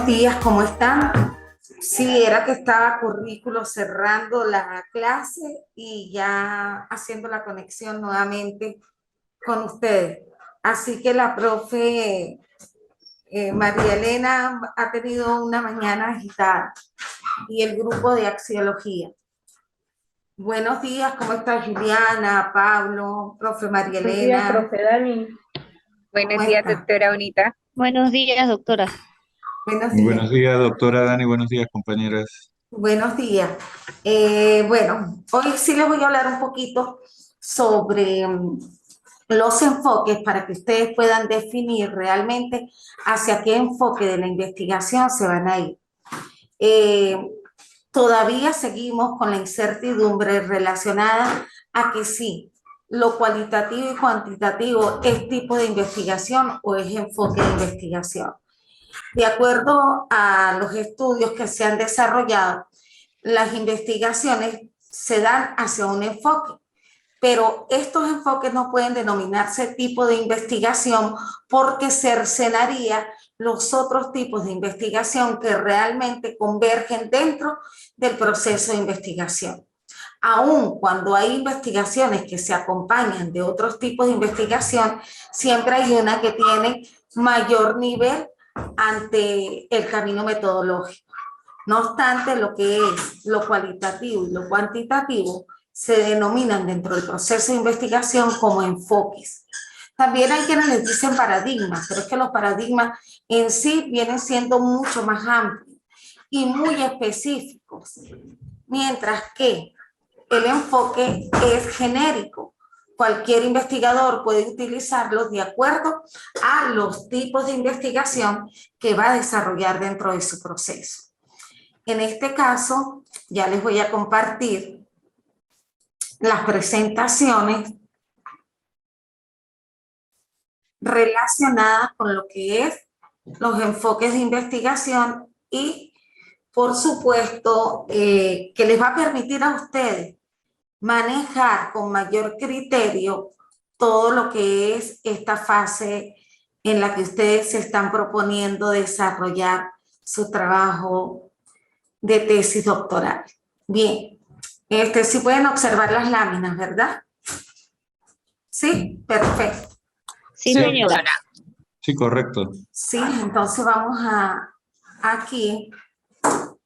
Buenos días, ¿cómo están? Sí, era que estaba currículo cerrando la clase y ya haciendo la conexión nuevamente con ustedes. Así que la profe María Elena ha tenido una mañana agitada y el grupo de axiología. Buenos días, ¿cómo está Juliana, Pablo, profe María Buenos días, Elena? profe Dani. ¿Cómo Buenos días, está? doctora Bonita. Buenos días, doctora. Buenos días. Buenos días, doctora Dani. Buenos días, compañeras. Buenos días. Bueno, hoy sí les voy a hablar un poquito sobre los enfoques para que ustedes puedan definir realmente hacia qué enfoque de la investigación se van a ir. Eh, Todavía seguimos con la incertidumbre relacionada a que sí, lo cualitativo y cuantitativo es tipo de investigación o es enfoque de investigación. De acuerdo a los estudios que se han desarrollado, las investigaciones se dan hacia un enfoque, pero estos enfoques no pueden denominarse tipo de investigación porque cercenaría los otros tipos de investigación que realmente convergen dentro del proceso de investigación. Aun cuando hay investigaciones que se acompañan de otros tipos de investigación, siempre hay una que tiene mayor nivel ante el camino metodológico. No obstante, lo que es lo cualitativo y lo cuantitativo se denominan dentro del proceso de investigación como enfoques. También hay quienes les dicen paradigmas, pero es que los paradigmas en sí vienen siendo mucho más amplios y muy específicos, mientras que el enfoque es genérico. Cualquier investigador puede utilizarlo de acuerdo a los tipos de investigación que va a desarrollar dentro de su proceso. En este caso, ya les voy a compartir las presentaciones relacionadas con lo que es los enfoques de investigación y, por supuesto, que les va a permitir a ustedes manejar con mayor criterio todo lo que es esta fase en la que ustedes se están proponiendo desarrollar su trabajo de tesis doctoral. Bien, sí pueden observar las láminas, ¿verdad? Sí, perfecto. Sí, Sí, señora. doctora. Sí, correcto. Sí, entonces vamos a aquí.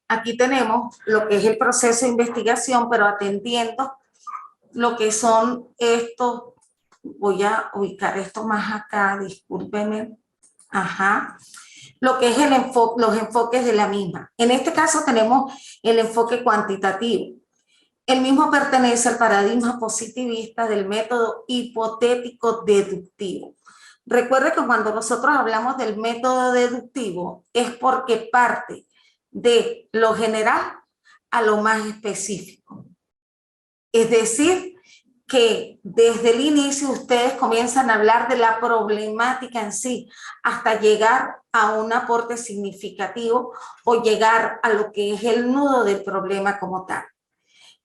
Aquí tenemos lo que es el proceso de investigación, pero atendiendo lo que son estos. Voy a ubicar esto más acá, discúlpenme. Ajá. Lo que es los enfoques de la misma. En este caso tenemos el enfoque cuantitativo. El mismo pertenece al paradigma positivista del método hipotético deductivo. Recuerde que cuando nosotros hablamos del método deductivo es porque parte de lo general a lo más específico. Es decir, que desde el inicio ustedes comienzan a hablar de la problemática en sí hasta llegar a un aporte significativo o llegar a lo que es el nudo del problema como tal.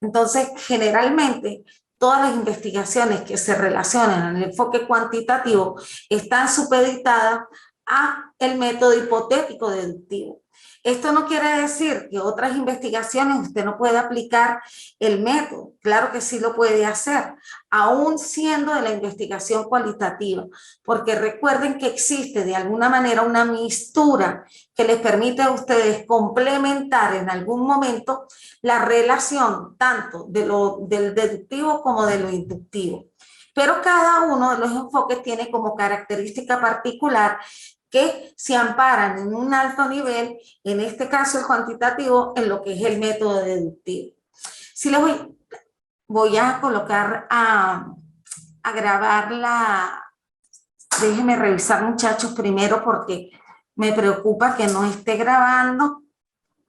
Entonces, generalmente, todas las investigaciones que se relacionan en el enfoque cuantitativo están supeditadas a el método hipotético deductivo. Esto no quiere decir que otras investigaciones usted no pueda aplicar el método. Claro que sí lo puede hacer, aún siendo de la investigación cualitativa, porque recuerden que existe de alguna manera una mixtura que les permite a ustedes complementar en algún momento la relación tanto del deductivo como de lo inductivo. Pero cada uno de los enfoques tiene como característica particular que se amparan en un alto nivel, en este caso el cuantitativo, en lo que es el método deductivo. Si les voy a colocar a grabar déjenme revisar muchachos primero porque me preocupa que no esté grabando.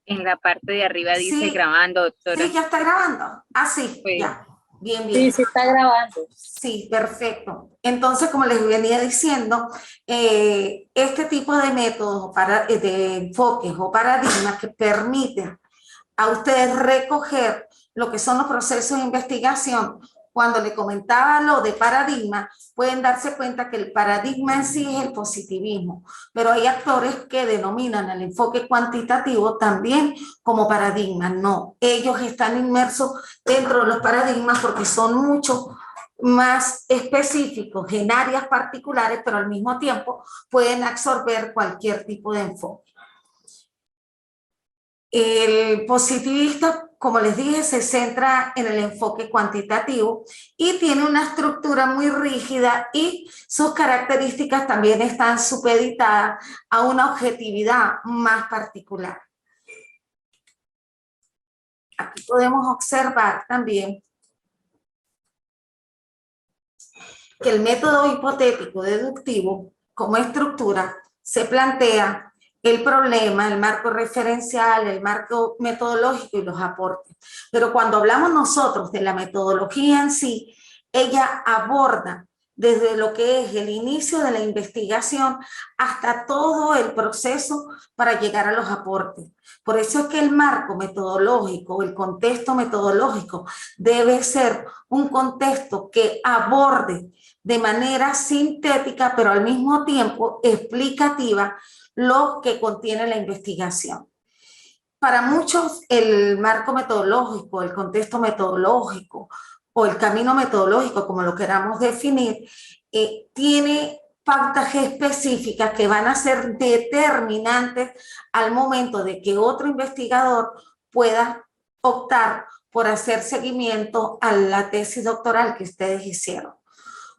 En la parte de arriba dice Sí, grabando, doctora. sí, ya está grabando. Ah, sí, Pues, ya. Bien, Sí, bien. se está grabando. Sí, perfecto. Entonces, como les venía diciendo, este tipo de métodos de enfoques o paradigmas que permiten a ustedes recoger lo que son los procesos de investigación cuando le comentaba lo de paradigma, pueden darse cuenta que el paradigma en sí es el positivismo, pero hay actores que denominan el enfoque cuantitativo también como paradigma. No, ellos están inmersos dentro de los paradigmas porque son mucho más específicos en áreas particulares, pero al mismo tiempo pueden absorber cualquier tipo de enfoque. El positivista, como les dije, se centra en el enfoque cuantitativo y tiene una estructura muy rígida y sus características también están supeditadas a una objetividad más particular. Aquí podemos observar también que el método hipotético deductivo como estructura se plantea el problema, el marco referencial, el marco metodológico y los aportes. Pero cuando hablamos nosotros de la metodología en sí, ella aborda desde lo que es el inicio de la investigación hasta todo el proceso para llegar a los aportes. Por eso es que el marco metodológico, el contexto metodológico debe ser un contexto que aborde de manera sintética, pero al mismo tiempo explicativa, lo que contiene la investigación. Para muchos, el marco metodológico, el contexto metodológico o el camino metodológico, como lo queramos definir, tiene pautas específicas que van a ser determinantes al momento de que otro investigador pueda optar por hacer seguimiento a la tesis doctoral que ustedes hicieron.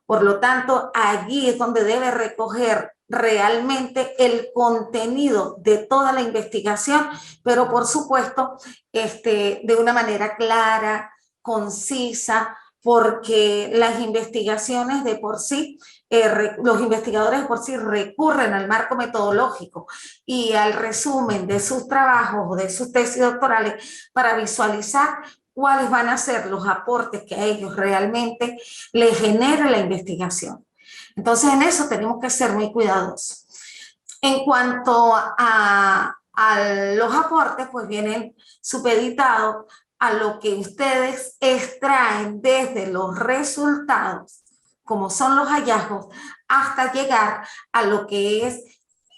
Por lo tanto, allí es donde debe recoger realmente el contenido de toda la investigación, pero por supuesto, de una manera clara, concisa, porque las investigaciones de por sí, los investigadores de por sí recurren al marco metodológico y al resumen de sus trabajos o de sus tesis doctorales para visualizar cuáles van a ser los aportes que a ellos realmente les genere la investigación. Entonces, en eso tenemos que ser muy cuidadosos. En cuanto a los aportes, pues vienen supeditados a lo que ustedes extraen desde los resultados, como son los hallazgos, hasta llegar a lo que es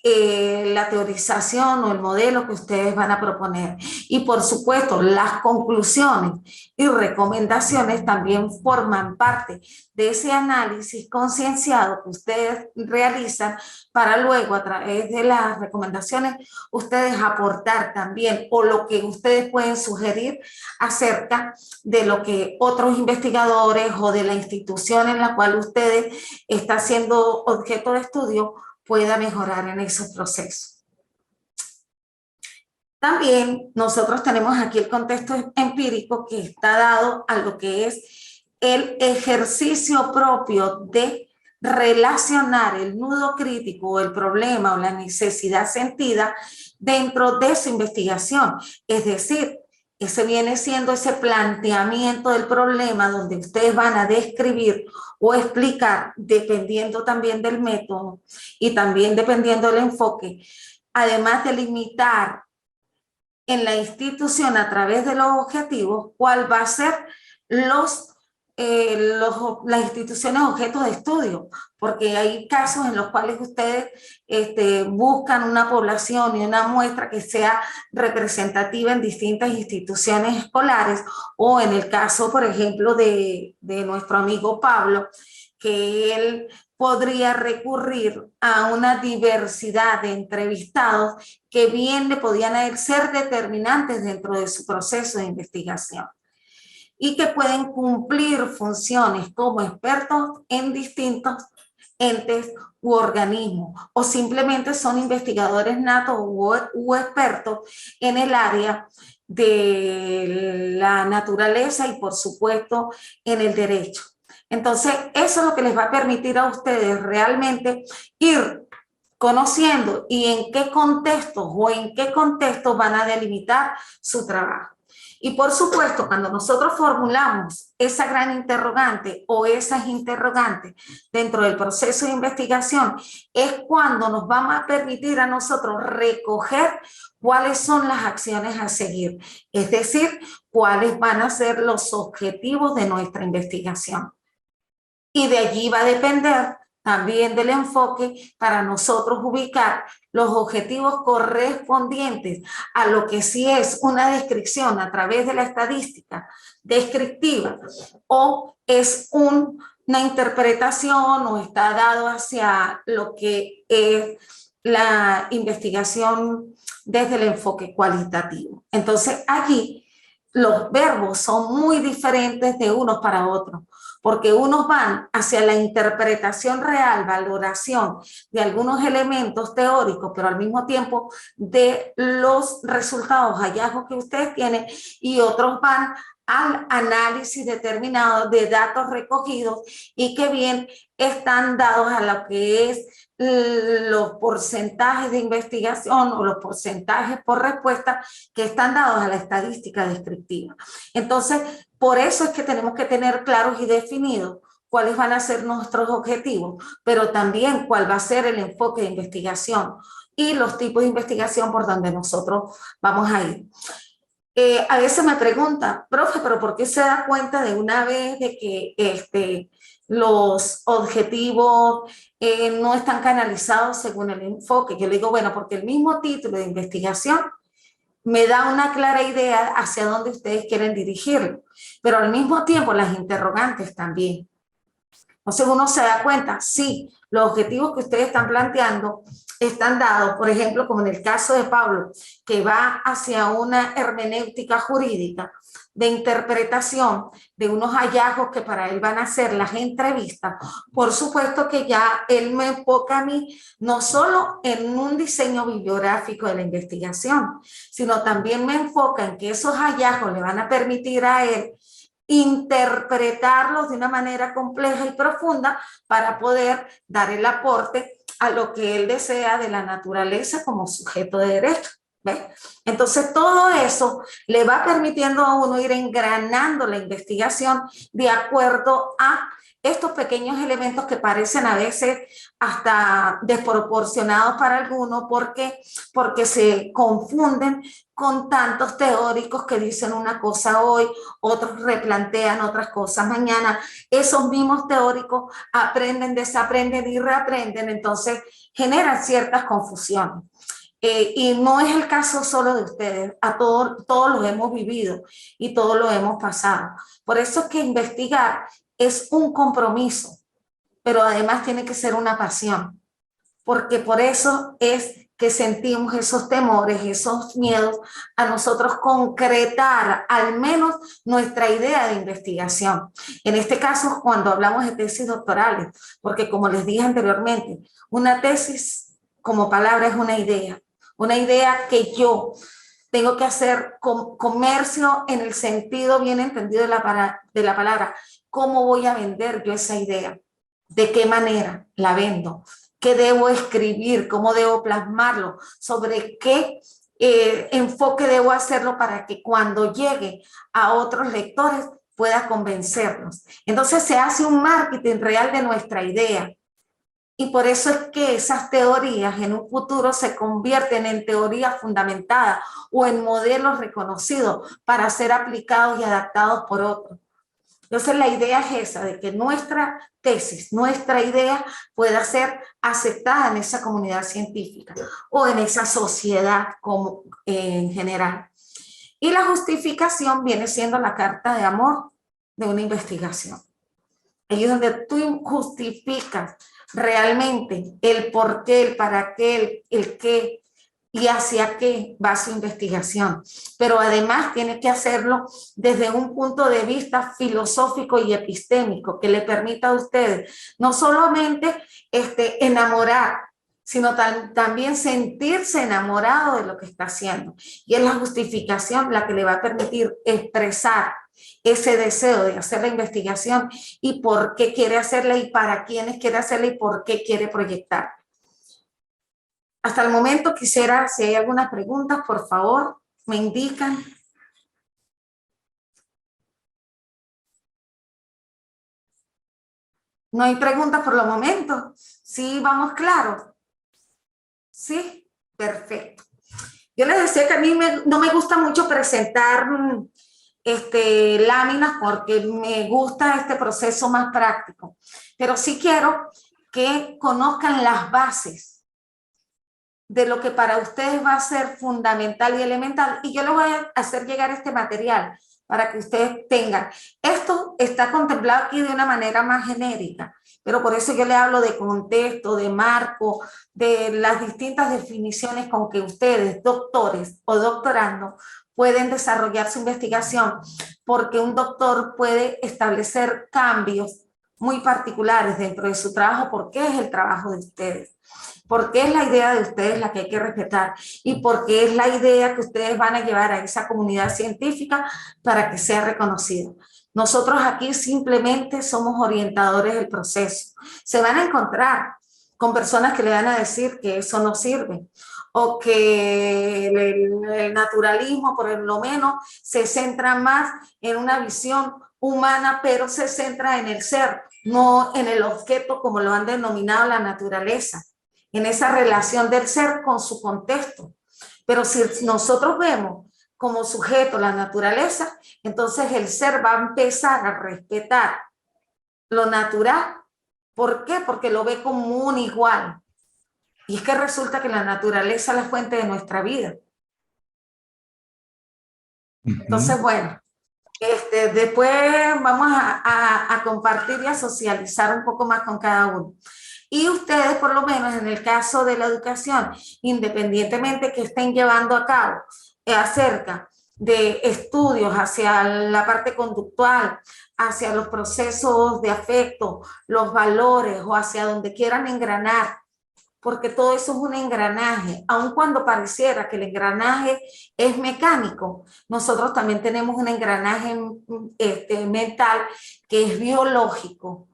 la teorización o el modelo que ustedes van a proponer. Y por supuesto, las conclusiones y recomendaciones también forman parte de ese análisis concienciado que ustedes realizan para luego a través de las recomendaciones ustedes aportar también o lo que ustedes pueden sugerir acerca de lo que otros investigadores o de la institución en la cual ustedes están siendo objeto de estudio pueda mejorar en esos procesos. También nosotros tenemos aquí el contexto empírico que está dado a lo que es el ejercicio propio de relacionar el nudo crítico, el problema o la necesidad sentida dentro de su investigación. Es decir, ese viene siendo ese planteamiento del problema donde ustedes van a describir o explicar, dependiendo también del método y también dependiendo del enfoque, además de limitar en la institución a través de los objetivos, cuál va a ser las instituciones objetos de estudio, porque hay casos en los cuales ustedes buscan una población y una muestra que sea representativa en distintas instituciones escolares, o en el caso, por ejemplo, de nuestro amigo Pablo, que él podría recurrir a una diversidad de entrevistados que bien le podían ser determinantes dentro de su proceso de investigación y que pueden cumplir funciones como expertos en distintos entes u organismos, o simplemente son investigadores natos u expertos en el área de la naturaleza y por supuesto en el derecho. Entonces, eso es lo que les va a permitir a ustedes realmente ir conociendo y en qué contextos o en qué contextos van a delimitar su trabajo. Y por supuesto, cuando nosotros formulamos esa gran interrogante o esas interrogantes dentro del proceso de investigación, es cuando nos vamos a permitir a nosotros recoger cuáles son las acciones a seguir. Es decir, cuáles van a ser los objetivos de nuestra investigación. Y de allí va a depender también del enfoque para nosotros ubicar los objetivos correspondientes a lo que sí es una descripción a través de la estadística descriptiva o es una interpretación o está dado hacia lo que es la investigación desde el enfoque cualitativo. Entonces allí los verbos son muy diferentes de unos para otros, porque unos van hacia la interpretación real, valoración de algunos elementos teóricos, pero al mismo tiempo de los resultados, hallazgos que ustedes tienen, y otros van al análisis determinado de datos recogidos y que bien están dados a lo que es los porcentajes de investigación o los porcentajes por respuesta que están dados a la estadística descriptiva. Entonces, por eso es que tenemos que tener claros y definidos cuáles van a ser nuestros objetivos, pero también cuál va a ser el enfoque de investigación y los tipos de investigación por donde nosotros vamos a ir. A veces me preguntan, profe, ¿pero por qué se da cuenta de una vez de que los objetivos no están canalizados según el enfoque? Yo le digo, bueno, porque el mismo título de investigación me da una clara idea hacia dónde ustedes quieren dirigirlo, pero al mismo tiempo las interrogantes también. Entonces uno se da cuenta, sí, los objetivos que ustedes están planteando están dados, por ejemplo, como en el caso de Pablo, que va hacia una hermenéutica jurídica de interpretación de unos hallazgos que para él van a ser las entrevistas. Por supuesto que ya él me enfoca a mí no solo en un diseño bibliográfico de la investigación, sino también me enfoca en que esos hallazgos le van a permitir a él interpretarlos de una manera compleja y profunda para poder dar el aporte a lo que él desea de la naturaleza como sujeto de derecho. ¿Ves? Entonces todo eso le va permitiendo a uno ir engranando la investigación de acuerdo a estos pequeños elementos que parecen a veces hasta desproporcionados para algunos porque se confunden con tantos teóricos que dicen una cosa hoy, otros replantean otras cosas mañana. Esos mismos teóricos aprenden, desaprenden y reaprenden, entonces generan ciertas confusiones. Y no es el caso solo de ustedes, a todos lo hemos vivido y todos lo hemos pasado. Por eso es que investigar es un compromiso, pero además tiene que ser una pasión, porque por eso es que sentimos esos temores, esos miedos a nosotros concretar al menos nuestra idea de investigación. En este caso, cuando hablamos de tesis doctorales, porque como les dije anteriormente, una tesis como palabra es una idea que yo tengo que hacer comercio en el sentido bien entendido de la palabra. ¿Cómo voy a vender yo esa idea? ¿De qué manera la vendo? ¿Qué debo escribir? ¿Cómo debo plasmarlo? ¿Sobre qué enfoque debo hacerlo para que cuando llegue a otros lectores pueda convencerlos? Entonces se hace un marketing real de nuestra idea. Y por eso es que esas teorías en un futuro se convierten en teorías fundamentadas o en modelos reconocidos para ser aplicados y adaptados por otros. Entonces la idea es esa, de que nuestra tesis, nuestra idea pueda ser aceptada en esa comunidad científica o en esa sociedad como, en general. Y la justificación viene siendo la carta de amor de una investigación. Ahí es donde tú justificas realmente el por qué, el para qué, el qué y hacia qué va su investigación. Pero además tiene que hacerlo desde un punto de vista filosófico y epistémico que le permita a ustedes no solamente enamorar, sino también sentirse enamorado de lo que está haciendo. Y es la justificación la que le va a permitir expresar ese deseo de hacer la investigación y por qué quiere hacerla y para quiénes quiere hacerla y por qué quiere proyectar. Hasta el momento quisiera, si hay algunas preguntas, por favor, me indican. ¿No hay preguntas por los momentos? ¿Sí vamos claros? ¿Sí? Perfecto. Yo les decía que a mí no me gusta mucho presentar láminas porque me gusta este proceso más práctico, pero sí quiero que conozcan las bases de lo que para ustedes va a ser fundamental y elemental, y yo les voy a hacer llegar este material para que ustedes tengan. Esto está contemplado aquí de una manera más genérica, pero por eso yo le hablo de contexto, de marco, de las distintas definiciones con que ustedes, doctores o doctorando, pueden desarrollar su investigación, porque un doctor puede establecer cambios muy particulares dentro de su trabajo, porque es el trabajo de ustedes, porque es la idea de ustedes la que hay que respetar y porque es la idea que ustedes van a llevar a esa comunidad científica para que sea reconocido. Nosotros aquí simplemente somos orientadores del proceso. Se van a encontrar con personas que le van a decir que eso no sirve, o que el naturalismo, por lo menos, se centra más en una visión humana, pero se centra en el ser, no en el objeto como lo han denominado la naturaleza, en esa relación del ser con su contexto. Pero si nosotros vemos como sujeto la naturaleza, entonces el ser va a empezar a respetar lo natural. ¿Por qué? Porque lo ve como un igual. Y es que resulta que la naturaleza es la fuente de nuestra vida. Entonces, bueno, después vamos a compartir y a socializar un poco más con cada uno. Y ustedes, por lo menos en el caso de la educación, independientemente que estén llevando a cabo acerca de estudios hacia la parte conductual, hacia los procesos de afecto, los valores o hacia donde quieran engranar, porque todo eso es un engranaje, aun cuando pareciera que el engranaje es mecánico, nosotros también tenemos un engranaje mental que es biológico,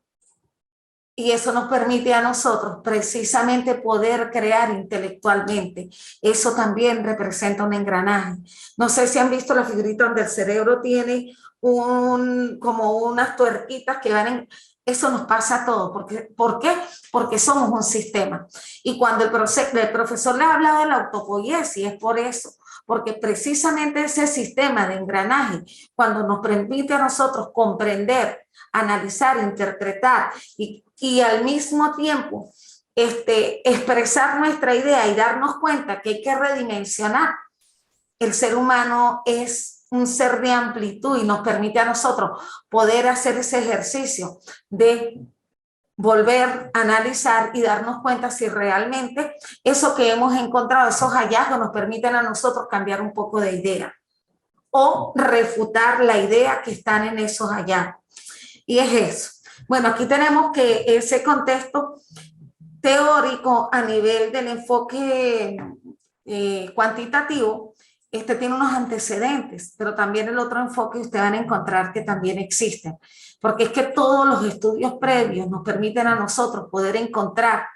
y eso nos permite a nosotros precisamente poder crear intelectualmente. Eso también representa un engranaje. No sé si han visto la figurita donde el cerebro tiene como unas tuerquitas que van en... Eso nos pasa a todos. ¿Por qué? Porque somos un sistema. Y cuando el profesor le ha hablado de la autopoiesis, es por eso. Porque precisamente ese sistema de engranaje, cuando nos permite a nosotros comprender, analizar, interpretar y al mismo tiempo expresar nuestra idea y darnos cuenta que hay que redimensionar. El ser humano es un ser de amplitud y nos permite a nosotros poder hacer ese ejercicio de volver a analizar y darnos cuenta si realmente eso que hemos encontrado, esos hallazgos nos permiten a nosotros cambiar un poco de idea o refutar la idea que están en esos hallazgos. Y es eso. Bueno, aquí tenemos que ese contexto teórico a nivel del enfoque cuantitativo, tiene unos antecedentes, pero también el otro enfoque ustedes van a encontrar que también existen, porque es que todos los estudios previos nos permiten a nosotros poder encontrar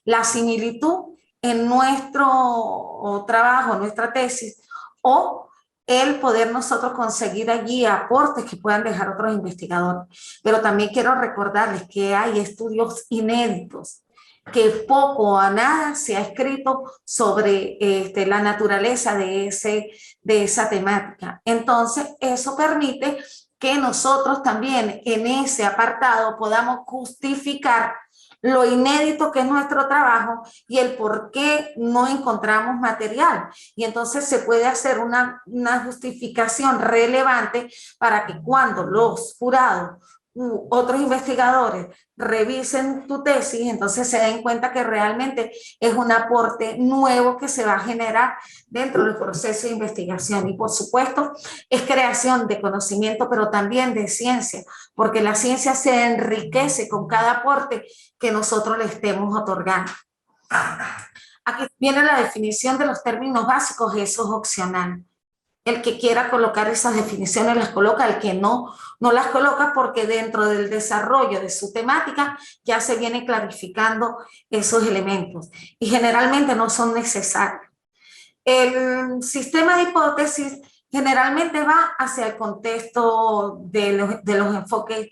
la similitud en nuestro trabajo, nuestra tesis, o el poder nosotros conseguir allí aportes que puedan dejar otros investigadores. Pero también quiero recordarles que hay estudios inéditos, que poco o nada se ha escrito sobre la naturaleza de esa temática. Entonces, eso permite que nosotros también en ese apartado podamos justificar lo inédito que es nuestro trabajo y el por qué no encontramos material. Y entonces se puede hacer una justificación relevante para que cuando los jurados u otros investigadores revisen tu tesis, entonces se den cuenta que realmente es un aporte nuevo que se va a generar dentro del proceso de investigación. Y por supuesto, es creación de conocimiento, pero también de ciencia, porque la ciencia se enriquece con cada aporte que nosotros le estemos otorgando. Aquí viene la definición de los términos básicos, eso es opcional. El que quiera colocar esas definiciones las coloca, el que no, no las coloca, porque dentro del desarrollo de su temática ya se viene clarificando esos elementos y generalmente no son necesarios. El sistema de hipótesis generalmente va hacia el contexto de los enfoques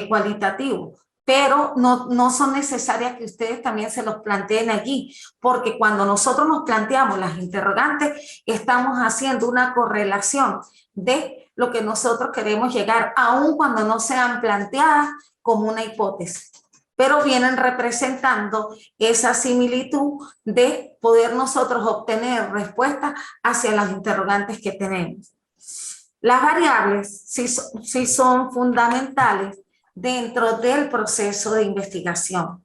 cualitativos, pero no son necesarias que ustedes también se los planteen allí, porque cuando nosotros nos planteamos las interrogantes, estamos haciendo una correlación de lo que nosotros queremos llegar, aun cuando no sean planteadas como una hipótesis, pero vienen representando esa similitud de poder nosotros obtener respuestas hacia las interrogantes que tenemos. Las variables sí son fundamentales dentro del proceso de investigación.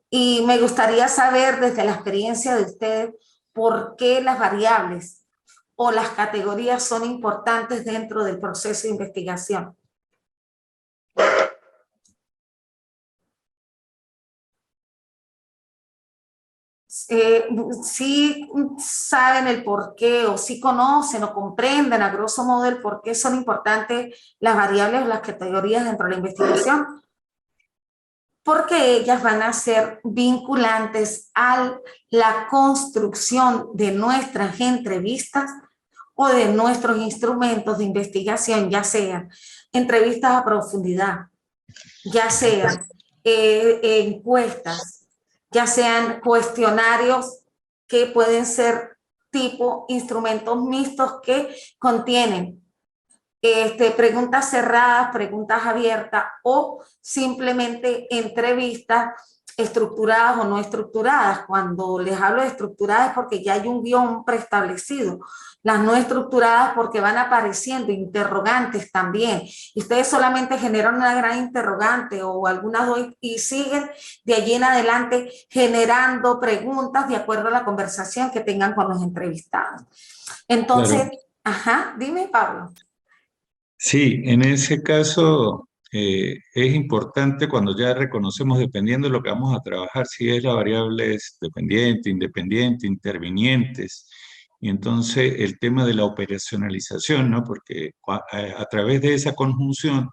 Y me gustaría saber desde la experiencia de ustedes por qué las variables o las categorías son importantes dentro del proceso de investigación. Sí saben el por qué, o sí conocen o comprenden a grosso modo el por qué son importantes las variables o las categorías dentro de la investigación, porque ellas van a ser vinculantes a la construcción de nuestras entrevistas o de nuestros instrumentos de investigación, ya sean entrevistas a profundidad, ya sean encuestas, ya sean cuestionarios que pueden ser tipo instrumentos mixtos que contienen preguntas cerradas, preguntas abiertas o simplemente entrevistas estructuradas o no estructuradas. Cuando les hablo de estructuradas es porque ya hay un guión preestablecido. Las no estructuradas porque van apareciendo interrogantes también. Y ustedes solamente generan una gran interrogante o algunas dos y siguen de allí en adelante generando preguntas de acuerdo a la conversación que tengan con los entrevistados. Entonces, Claro. ajá, dime, Pablo. Sí, en ese caso es importante cuando ya reconocemos, dependiendo de lo que vamos a trabajar, si es la variable es dependiente, independiente, intervinientes, y entonces el tema de la operacionalización, ¿no? Porque a través de esa conjunción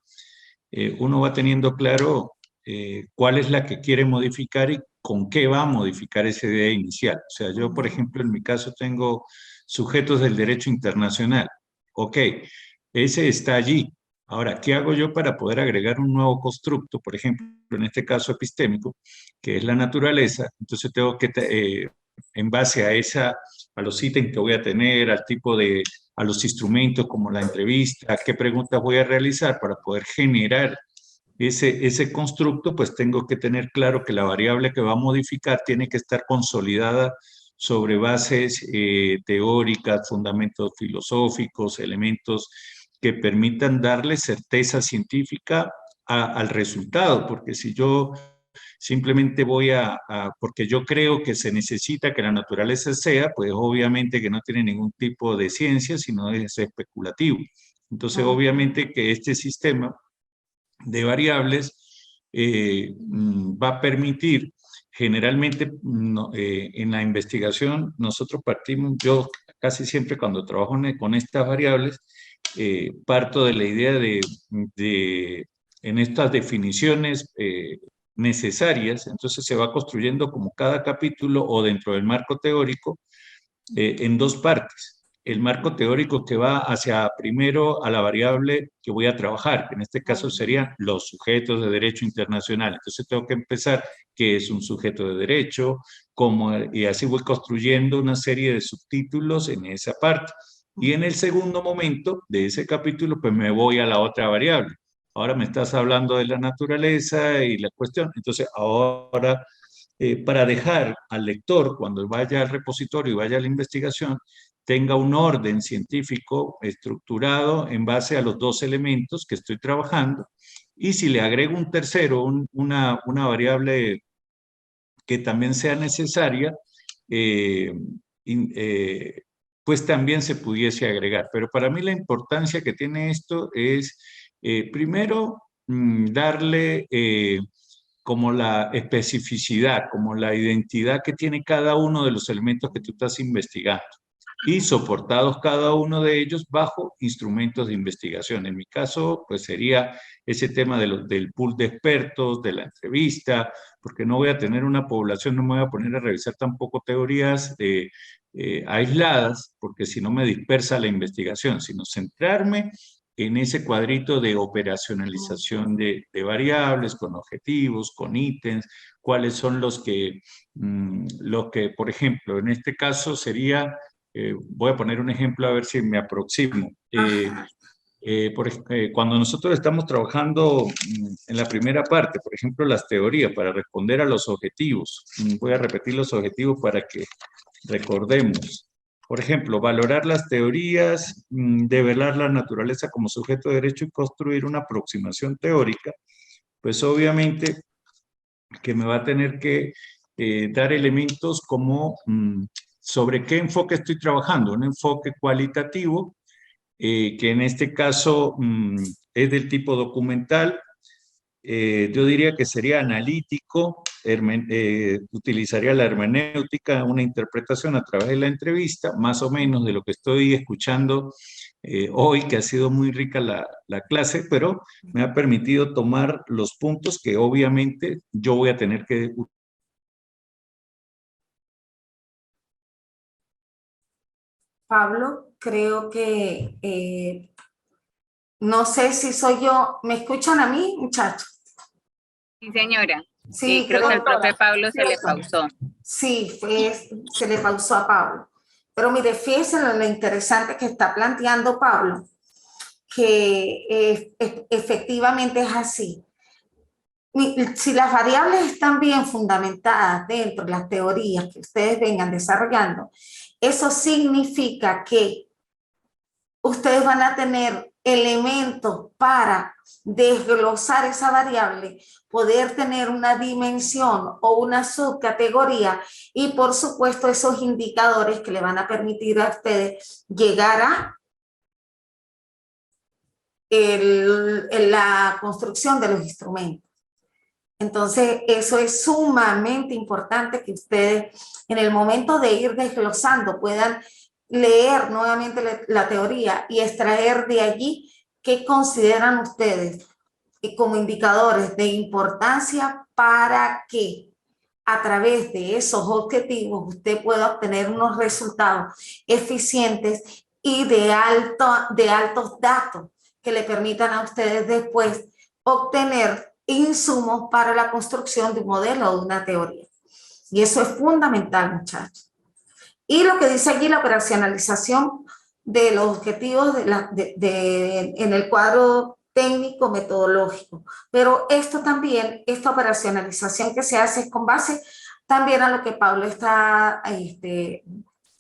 uno va teniendo claro cuál es la que quiere modificar y con qué va a modificar esa idea inicial. O sea, yo, por ejemplo, en mi caso tengo sujetos del derecho internacional. Ok, ese está allí. Ahora, ¿qué hago yo para poder agregar un nuevo constructo? Por ejemplo, en este caso epistémico, que es la naturaleza. Entonces tengo que, en base a a los ítems que voy a tener, a los instrumentos como la entrevista, qué preguntas voy a realizar para poder generar ese constructo, pues tengo que tener claro que la variable que va a modificar tiene que estar consolidada sobre bases teóricas, fundamentos filosóficos, elementos que permitan darle certeza científica al resultado, porque si yo simplemente porque yo creo que se necesita que la naturaleza sea, pues obviamente que no tiene ningún tipo de ciencia, sino es especulativo. Entonces, obviamente que este sistema de variables va a permitir, generalmente en la investigación nosotros partimos, yo casi siempre cuando trabajo con estas variables, parto de la idea en estas definiciones necesarias, entonces se va construyendo como cada capítulo o dentro del marco teórico en dos partes. El marco teórico que va hacia primero a la variable que voy a trabajar, que en este caso serían los sujetos de derecho internacional. Entonces tengo que empezar qué es un sujeto de derecho, y así voy construyendo una serie de subtítulos en esa parte. Y en el segundo momento de ese capítulo, pues me voy a la otra variable. Ahora me estás hablando de la naturaleza y la cuestión. Entonces ahora para dejar al lector, cuando vaya al repositorio y vaya a la investigación, tenga un orden científico estructurado en base a los dos elementos que estoy trabajando. Y si le agrego un tercero, una variable que también sea necesaria, eh, pues también se pudiese agregar. Pero para mí la importancia que tiene esto es, primero, darle como la especificidad, como la identidad que tiene cada uno de los elementos que tú estás investigando y soportados cada uno de ellos bajo instrumentos de investigación. En mi caso, pues sería ese tema del pool de expertos, de la entrevista, porque no voy a tener una población, no me voy a poner a revisar tampoco teorías aisladas, porque si no me dispersa la investigación, sino centrarme en ese cuadrito de operacionalización de variables, con objetivos, con ítems, cuáles son los que, por ejemplo, en este caso sería, voy a poner un ejemplo a ver si me aproximo. Ajá. Cuando nosotros estamos trabajando en la primera parte, por ejemplo, las teorías para responder a los objetivos, voy a repetir los objetivos para que recordemos. Por ejemplo, valorar las teorías, develar la naturaleza como sujeto de derecho y construir una aproximación teórica, pues obviamente que me va a tener que dar elementos como sobre qué enfoque estoy trabajando, un enfoque cualitativo, que en este caso es del tipo documental. Yo diría que sería analítico, utilizaría la hermenéutica, una interpretación a través de la entrevista, más o menos de lo que estoy escuchando hoy, que ha sido muy rica la clase, pero me ha permitido tomar los puntos que obviamente yo voy a tener que... Pablo, creo que no sé si soy yo. ¿Me escuchan a mí, muchachos? Sí, señora. Sí, Creo que creo. al profe Pablo se le pausó. Sí, se le pausó a Pablo. Pero mire, fíjense lo interesante que está planteando Pablo, que efectivamente es así. Si las variables están bien fundamentadas dentro de las teorías que ustedes vengan desarrollando, eso significa que ustedes van a tener elementos para desglosar esa variable, poder tener una dimensión o una subcategoría y por supuesto esos indicadores que le van a permitir a ustedes llegar a la construcción de los instrumentos. Entonces, eso es sumamente importante que ustedes en el momento de ir desglosando puedan leer nuevamente la teoría y extraer de allí qué consideran ustedes como indicadores de importancia para que a través de esos objetivos usted pueda obtener unos resultados eficientes y de altos datos que le permitan a ustedes después obtener insumos para la construcción de un modelo o de una teoría. Y eso es fundamental, muchachos. Y lo que dice allí, la operacionalización de los objetivos en el cuadro técnico metodológico. Pero esto también, esta operacionalización que se hace es con base también a lo que Pablo está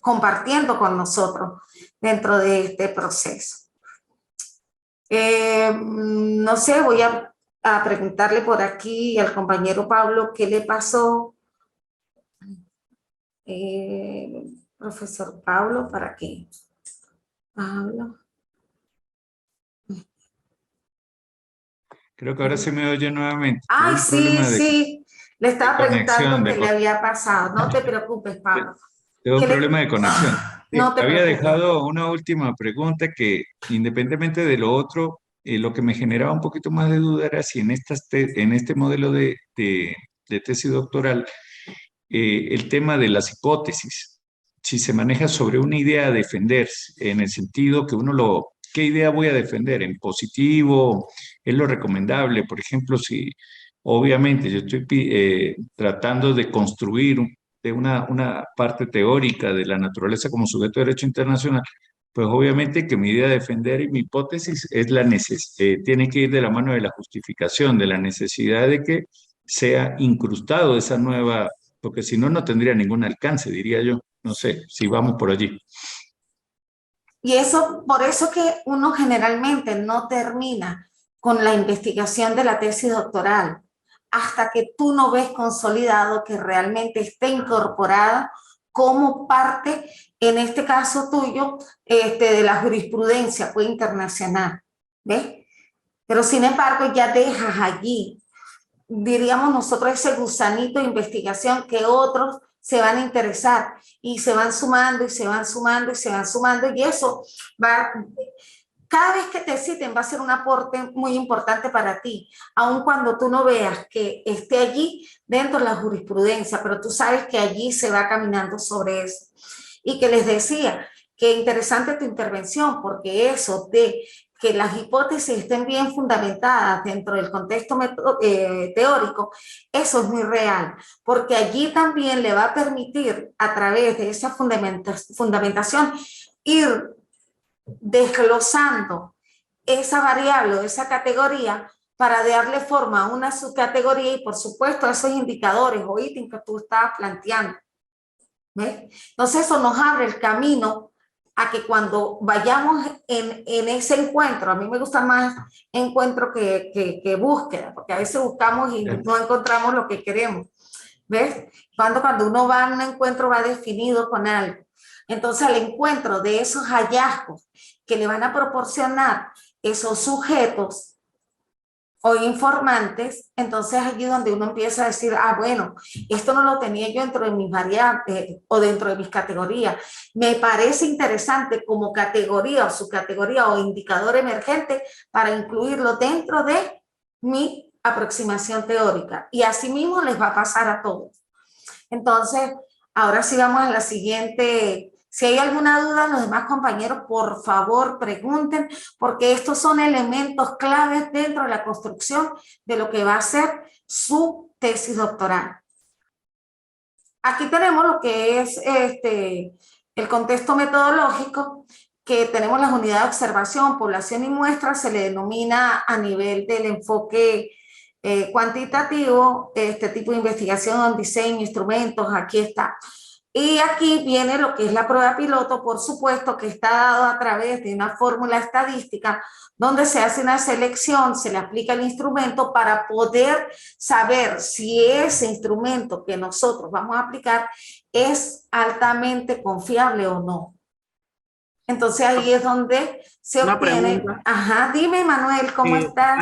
compartiendo con nosotros dentro de este proceso. No sé, voy a preguntarle por aquí al compañero Pablo qué le pasó. Profesor Pablo, ¿para qué? Pablo. Creo que ahora se me oye nuevamente. Ay, Un sí, problema sí. Le estaba conexión, preguntando qué le había pasado. No te preocupes, Pablo. tengo un problema de conexión. No te Había preocupes. dejado una última pregunta que, independientemente de lo otro, lo que me generaba un poquito más de duda era si en este modelo de tesis doctoral, el tema de las hipótesis, si se maneja sobre una idea a defender, en el sentido que ¿qué idea voy a defender? ¿En positivo? ¿Es lo recomendable? Por ejemplo, si obviamente yo estoy tratando de construir de una parte teórica de la naturaleza como sujeto de derecho internacional, pues obviamente que mi idea a defender y mi hipótesis es tiene que ir de la mano de la justificación, de la necesidad de que sea incrustado esa nueva, porque si no, no tendría ningún alcance, diría yo. No sé si vamos por allí. Y eso, por eso que uno generalmente no termina con la investigación de la tesis doctoral hasta que tú no ves consolidado que realmente esté incorporada como parte, en este caso tuyo, de la jurisprudencia pues, internacional. ¿Ves? Pero sin embargo ya dejas allí, diríamos nosotros, ese gusanito de investigación que otros se van a interesar y se van sumando y se van sumando y se van sumando y eso va, cada vez que te citen va a ser un aporte muy importante para ti, aun cuando tú no veas que esté allí dentro de la jurisprudencia, pero tú sabes que allí se va caminando sobre eso. Y que les decía, que interesante tu intervención, porque eso de que las hipótesis estén bien fundamentadas dentro del contexto teórico, eso es muy real, porque allí también le va a permitir, a través de esa fundamentación, ir desglosando esa variable o esa categoría para darle forma a una subcategoría y, por supuesto, a esos indicadores o ítems que tú estabas planteando. ¿Ves? Entonces, eso nos abre el camino a que cuando vayamos en ese encuentro, a mí me gusta más encuentro que búsqueda, porque a veces buscamos y no encontramos lo que queremos. ¿Ves? Cuando uno va a un encuentro va definido con algo. Entonces, al encuentro de esos hallazgos que le van a proporcionar esos sujetos o informantes, entonces allí donde uno empieza a decir, ah, bueno, esto no lo tenía yo dentro de mis variables o dentro de mis categorías. Me parece interesante como categoría o subcategoría o indicador emergente para incluirlo dentro de mi aproximación teórica. Y así mismo les va a pasar a todos. Entonces, ahora sí vamos a la siguiente. Si hay alguna duda, los demás compañeros, por favor, pregunten, porque estos son elementos claves dentro de la construcción de lo que va a ser su tesis doctoral. Aquí tenemos lo que es el contexto metodológico, que tenemos las unidades de observación, población y muestra, se le denomina a nivel del enfoque cuantitativo, este tipo de investigación, diseño, instrumentos, aquí está. Y aquí viene lo que es la prueba piloto, por supuesto, que está dado a través de una fórmula estadística donde se hace una selección, se le aplica el instrumento para poder saber si ese instrumento que nosotros vamos a aplicar es altamente confiable o no. Entonces ahí es donde se obtiene. Ajá, dime Manuel, ¿cómo estás?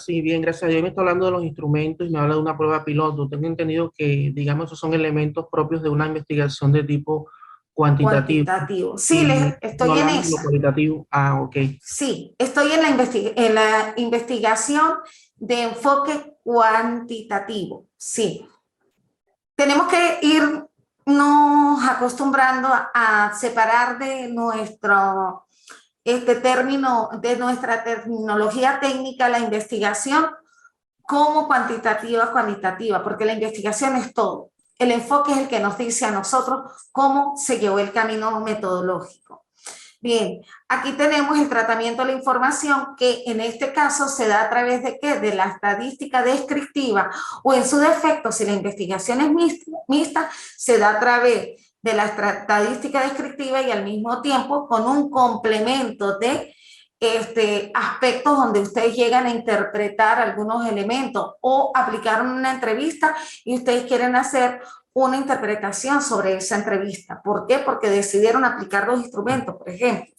Sí, bien, gracias a Dios. Me está hablando de los instrumentos y me habla de una prueba piloto. Tengo entendido que, digamos, esos son elementos propios de una investigación de tipo cuantitativo. Sí, estoy en eso. Cualitativo. Ah, ok. Sí, estoy en la investigación de enfoque cuantitativo. Sí. Tenemos que irnos acostumbrando a separar de nuestro término, de nuestra terminología técnica, la investigación como cuantitativa, cualitativa, porque la investigación es todo. El enfoque es el que nos dice a nosotros cómo se llevó el camino metodológico. Bien, aquí tenemos el tratamiento de la información, que en este caso se da a través de ¿qué? De la estadística descriptiva, o en su defecto, si la investigación es mixta, se da a través de la estadística descriptiva y al mismo tiempo con un complemento de aspectos donde ustedes llegan a interpretar algunos elementos o aplicaron una entrevista y ustedes quieren hacer una interpretación sobre esa entrevista. ¿Por qué? Porque decidieron aplicar los instrumentos, por ejemplo.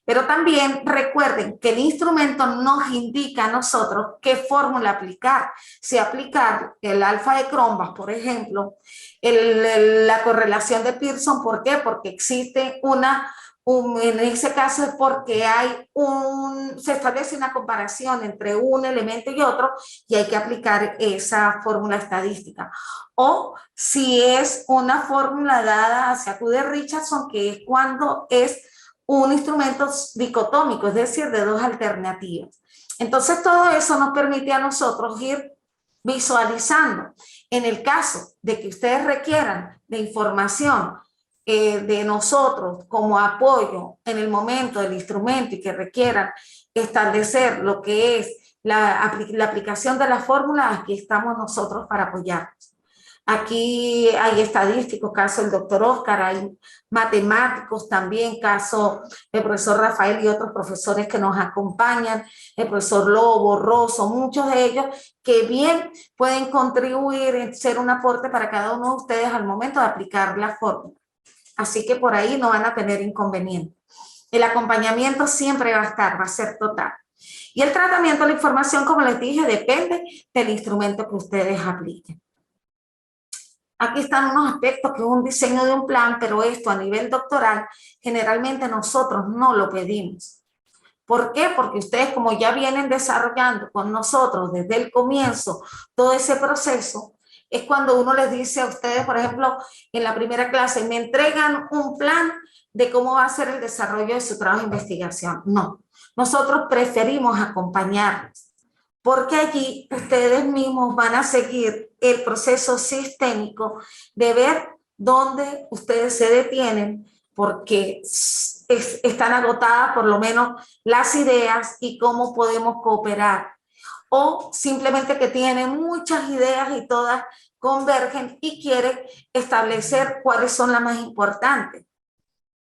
Pero también recuerden que el instrumento nos indica a nosotros qué fórmula aplicar. Si aplicar el alfa de Cronbach, por ejemplo, la correlación de Pearson, ¿por qué? Porque existe en ese caso es porque se establece una comparación entre un elemento y otro y hay que aplicar esa fórmula estadística. O si es una fórmula dada hacia Q de Richardson, que es cuando es un instrumento dicotómico, es decir, de dos alternativas. Entonces todo eso nos permite a nosotros ir visualizando. En el caso de que ustedes requieran de información de nosotros como apoyo en el momento del instrumento y que requieran establecer lo que es la aplicación de la fórmula, aquí estamos nosotros para apoyarnos. Aquí hay estadísticos, caso del doctor Oscar, hay matemáticos también, caso del profesor Rafael y otros profesores que nos acompañan, el profesor Lobo, Rosso, muchos de ellos que bien pueden contribuir en ser un aporte para cada uno de ustedes al momento de aplicar la fórmula. Así que por ahí no van a tener inconveniente. El acompañamiento siempre va a ser total. Y el tratamiento de la información, como les dije, depende del instrumento que ustedes apliquen. Aquí están unos aspectos que es un diseño de un plan, pero esto a nivel doctoral, generalmente nosotros no lo pedimos. ¿Por qué? Porque ustedes, como ya vienen desarrollando con nosotros desde el comienzo todo ese proceso, es cuando uno les dice a ustedes, por ejemplo, en la primera clase, me entregan un plan de cómo va a ser el desarrollo de su trabajo de investigación. No, nosotros preferimos acompañarlos, porque allí ustedes mismos van a seguir el proceso sistémico de ver dónde ustedes se detienen, porque están agotadas por lo menos las ideas y cómo podemos cooperar. O simplemente que tienen muchas ideas y todas convergen y quieren establecer cuáles son las más importantes.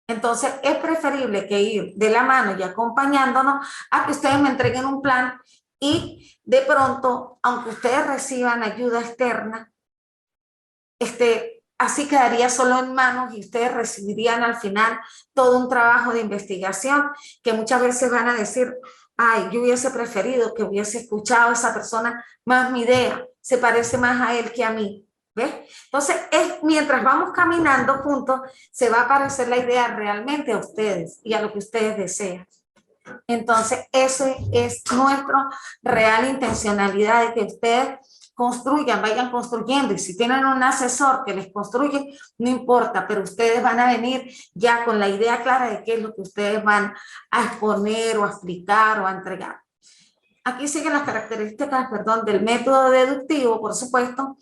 Entonces es preferible que ir de la mano y acompañándonos a que ustedes me entreguen un plan y de pronto, aunque ustedes reciban ayuda externa, así quedaría solo en manos y ustedes recibirían al final todo un trabajo de investigación que muchas veces van a decir, ay, yo hubiese preferido que hubiese escuchado a esa persona más mi idea, se parece más a él que a mí, ¿ves? Entonces, mientras vamos caminando juntos, se va a parecer la idea realmente a ustedes y a lo que ustedes desean. Entonces, eso es nuestra real intencionalidad de que ustedes construyan, vayan construyendo, y si tienen un asesor que les construye, no importa, pero ustedes van a venir ya con la idea clara de qué es lo que ustedes van a exponer o a explicar o a entregar. Aquí siguen las características, del método deductivo, por supuesto,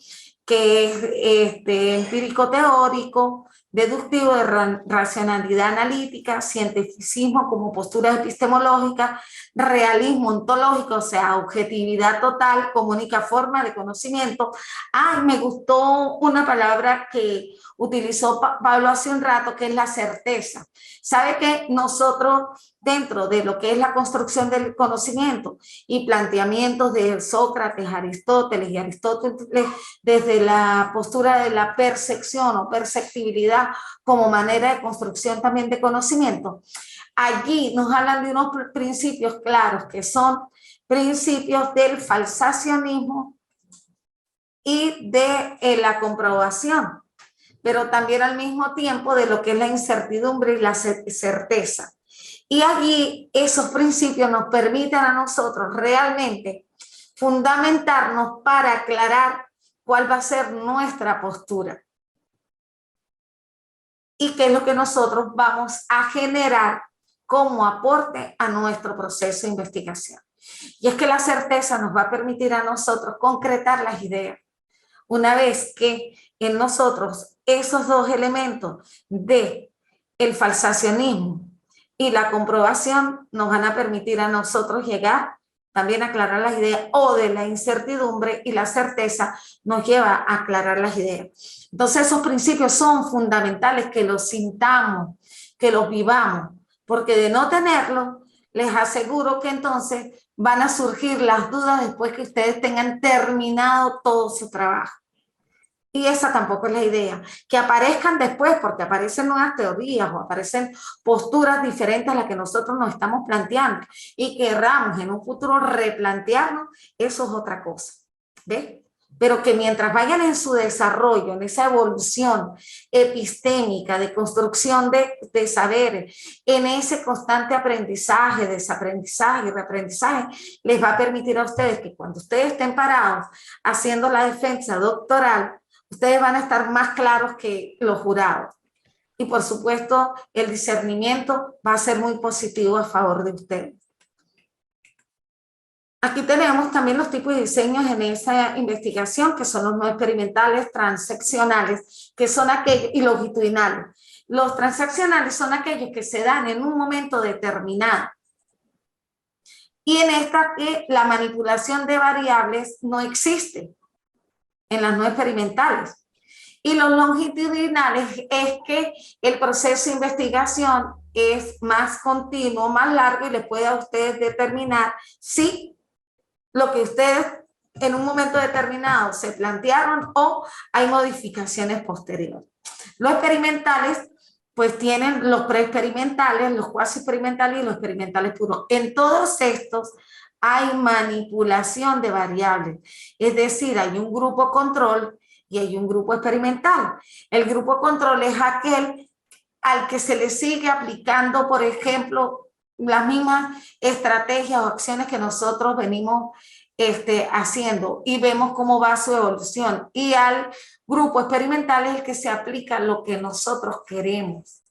que es empírico teórico, deductivo de racionalidad analítica, cientificismo como postura epistemológica, realismo ontológico, o sea, objetividad total, como única forma de conocimiento. Ay, me gustó una palabra que utilizó Pablo hace un rato, que es la certeza. ¿Sabe que nosotros, dentro de lo que es la construcción del conocimiento y planteamientos de Sócrates, Aristóteles y Aristóteles, desde la postura de la percepción o perceptibilidad como manera de construcción también de conocimiento, allí nos hablan de unos principios claros que son principios del falsacionismo y de la comprobación, pero también al mismo tiempo de lo que es la incertidumbre y la certeza. Y allí esos principios nos permiten a nosotros realmente fundamentarnos para aclarar cuál va a ser nuestra postura y qué es lo que nosotros vamos a generar como aporte a nuestro proceso de investigación. Y es que la certeza nos va a permitir a nosotros concretar las ideas. Una vez que en nosotros esos dos elementos de el falsacionismo y la comprobación nos van a permitir a nosotros llegar también a aclarar las ideas, o de la incertidumbre y la certeza nos lleva a aclarar las ideas. Entonces esos principios son fundamentales que los sintamos, que los vivamos, porque de no tenerlos, les aseguro que entonces van a surgir las dudas después que ustedes tengan terminado todo su trabajo. Y esa tampoco es la idea, que aparezcan después porque aparecen nuevas teorías o aparecen posturas diferentes a las que nosotros nos estamos planteando y querramos en un futuro replantearnos, eso es otra cosa, ¿ves? Pero que mientras vayan en su desarrollo, en esa evolución epistémica de construcción de saberes, en ese constante aprendizaje, desaprendizaje y reaprendizaje, les va a permitir a ustedes que cuando ustedes estén parados haciendo la defensa doctoral, ustedes van a estar más claros que los jurados. Y por supuesto, el discernimiento va a ser muy positivo a favor de ustedes. Aquí tenemos también los tipos de diseños en esa investigación, que son los no experimentales, transaccionales, que son aquellos, y longitudinales. Los transaccionales son aquellos que se dan en un momento determinado. Y en esta que la manipulación de variables no existe en las no experimentales. Y los longitudinales es que el proceso de investigación es más continuo, más largo y le puede a ustedes determinar si lo que ustedes en un momento determinado se plantearon o hay modificaciones posteriores. Los experimentales pues tienen los preexperimentales, los cuasi experimentales y los experimentales puros. En todos estos hay manipulación de variables, es decir, hay un grupo control y hay un grupo experimental. El grupo control es aquel al que se le sigue aplicando, por ejemplo, las mismas estrategias o acciones que nosotros venimos haciendo y vemos cómo va su evolución. Y al grupo experimental es el que se aplica lo que nosotros queremos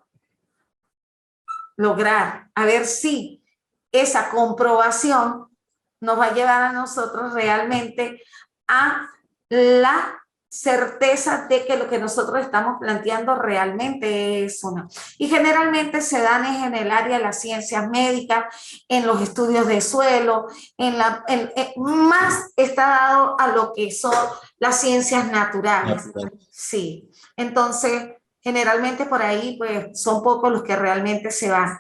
lograr, a ver si esa comprobación nos va a llevar a nosotros realmente a la certeza de que lo que nosotros estamos planteando realmente es una. Y generalmente se dan en el área de las ciencias médicas, en los estudios de suelo, más está dado a lo que son las ciencias naturales. Sí, entonces generalmente por ahí pues son pocos los que realmente se van.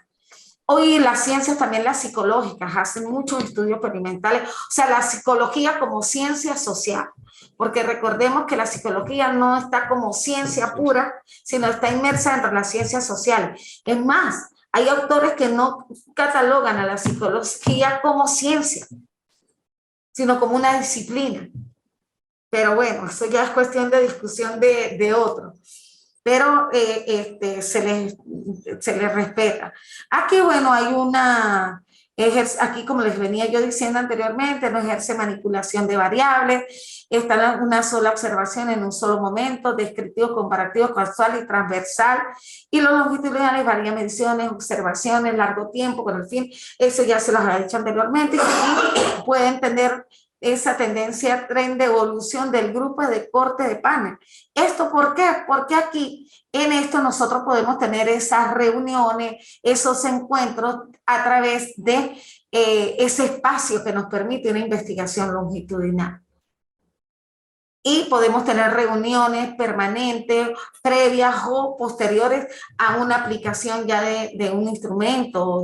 Hoy las ciencias, también las psicológicas, hacen muchos estudios experimentales, o sea, la psicología como ciencia social, porque recordemos que la psicología no está como ciencia pura, sino está inmersa entre las ciencias sociales. Es más, hay autores que no catalogan a la psicología como ciencia, sino como una disciplina. Pero bueno, eso ya es cuestión de discusión de otros. Pero se les respeta. Aquí, bueno, hay aquí como les venía yo diciendo anteriormente, no ejerce manipulación de variables, está en una sola observación en un solo momento, descriptivo, comparativo, casual y transversal, y los longitudinales varían mediciones, observaciones, largo tiempo, con el fin, eso ya se los había dicho anteriormente, y pueden tener esa tendencia, tren de evolución del grupo de corte de panel. ¿Esto por qué? Porque aquí en esto nosotros podemos tener esas reuniones, esos encuentros a través de ese espacio que nos permite una investigación longitudinal. Y podemos tener reuniones permanentes, previas o posteriores a una aplicación ya de un instrumento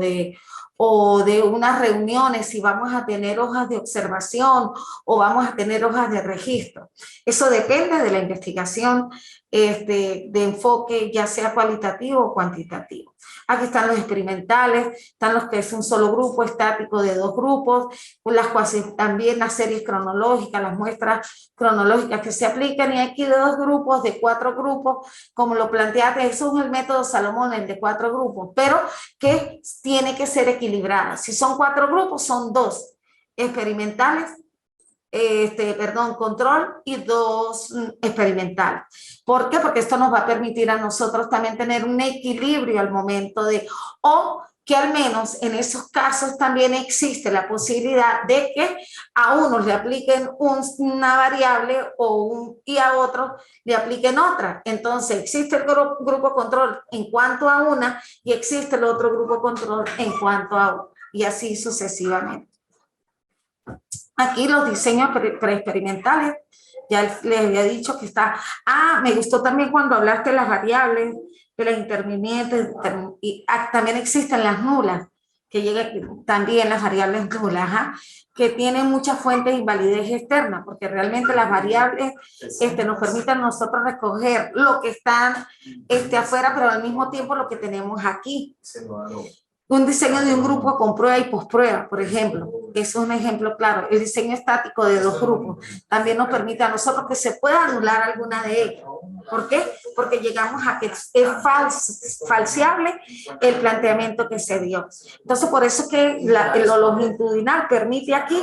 o de unas reuniones, si vamos a tener hojas de observación o vamos a tener hojas de registro. Eso depende de la investigación de enfoque, ya sea cualitativo o cuantitativo. Aquí están los experimentales, están los que es un solo grupo estático de 2 grupos, también las series cronológicas, las muestras cronológicas que se aplican, y aquí de 2 grupos, de 4 grupos, como lo planteaste, eso es el método Salomón, el de 4 grupos, pero que tiene que ser equilibrada. Si son 4 grupos, son 2 experimentales, control, y 2 experimentales. ¿Por qué? Porque esto nos va a permitir a nosotros también tener un equilibrio al momento o que al menos en esos casos también existe la posibilidad de que a unos le apliquen una variable y a otros le apliquen otra. Entonces existe el grupo control en cuanto a una y existe el otro grupo control en cuanto a otra, y así sucesivamente. Aquí los diseños preexperimentales, ya les había dicho que está. Me gustó también cuando hablaste de las variables, de las intervinientes, y también existen las nulas, que llegan también las variables nulas, que tienen muchas fuentes de invalidez externa, porque realmente las variables nos permiten a nosotros recoger lo que está afuera, pero al mismo tiempo lo que tenemos aquí. Un diseño de un grupo con prueba y posprueba, por ejemplo, eso es un ejemplo claro. El diseño estático de 2 grupos también nos permite a nosotros que se pueda anular alguna de ellas. ¿Por qué? Porque llegamos a que es falseable el planteamiento que se dio. Entonces, por eso es que lo longitudinal permite aquí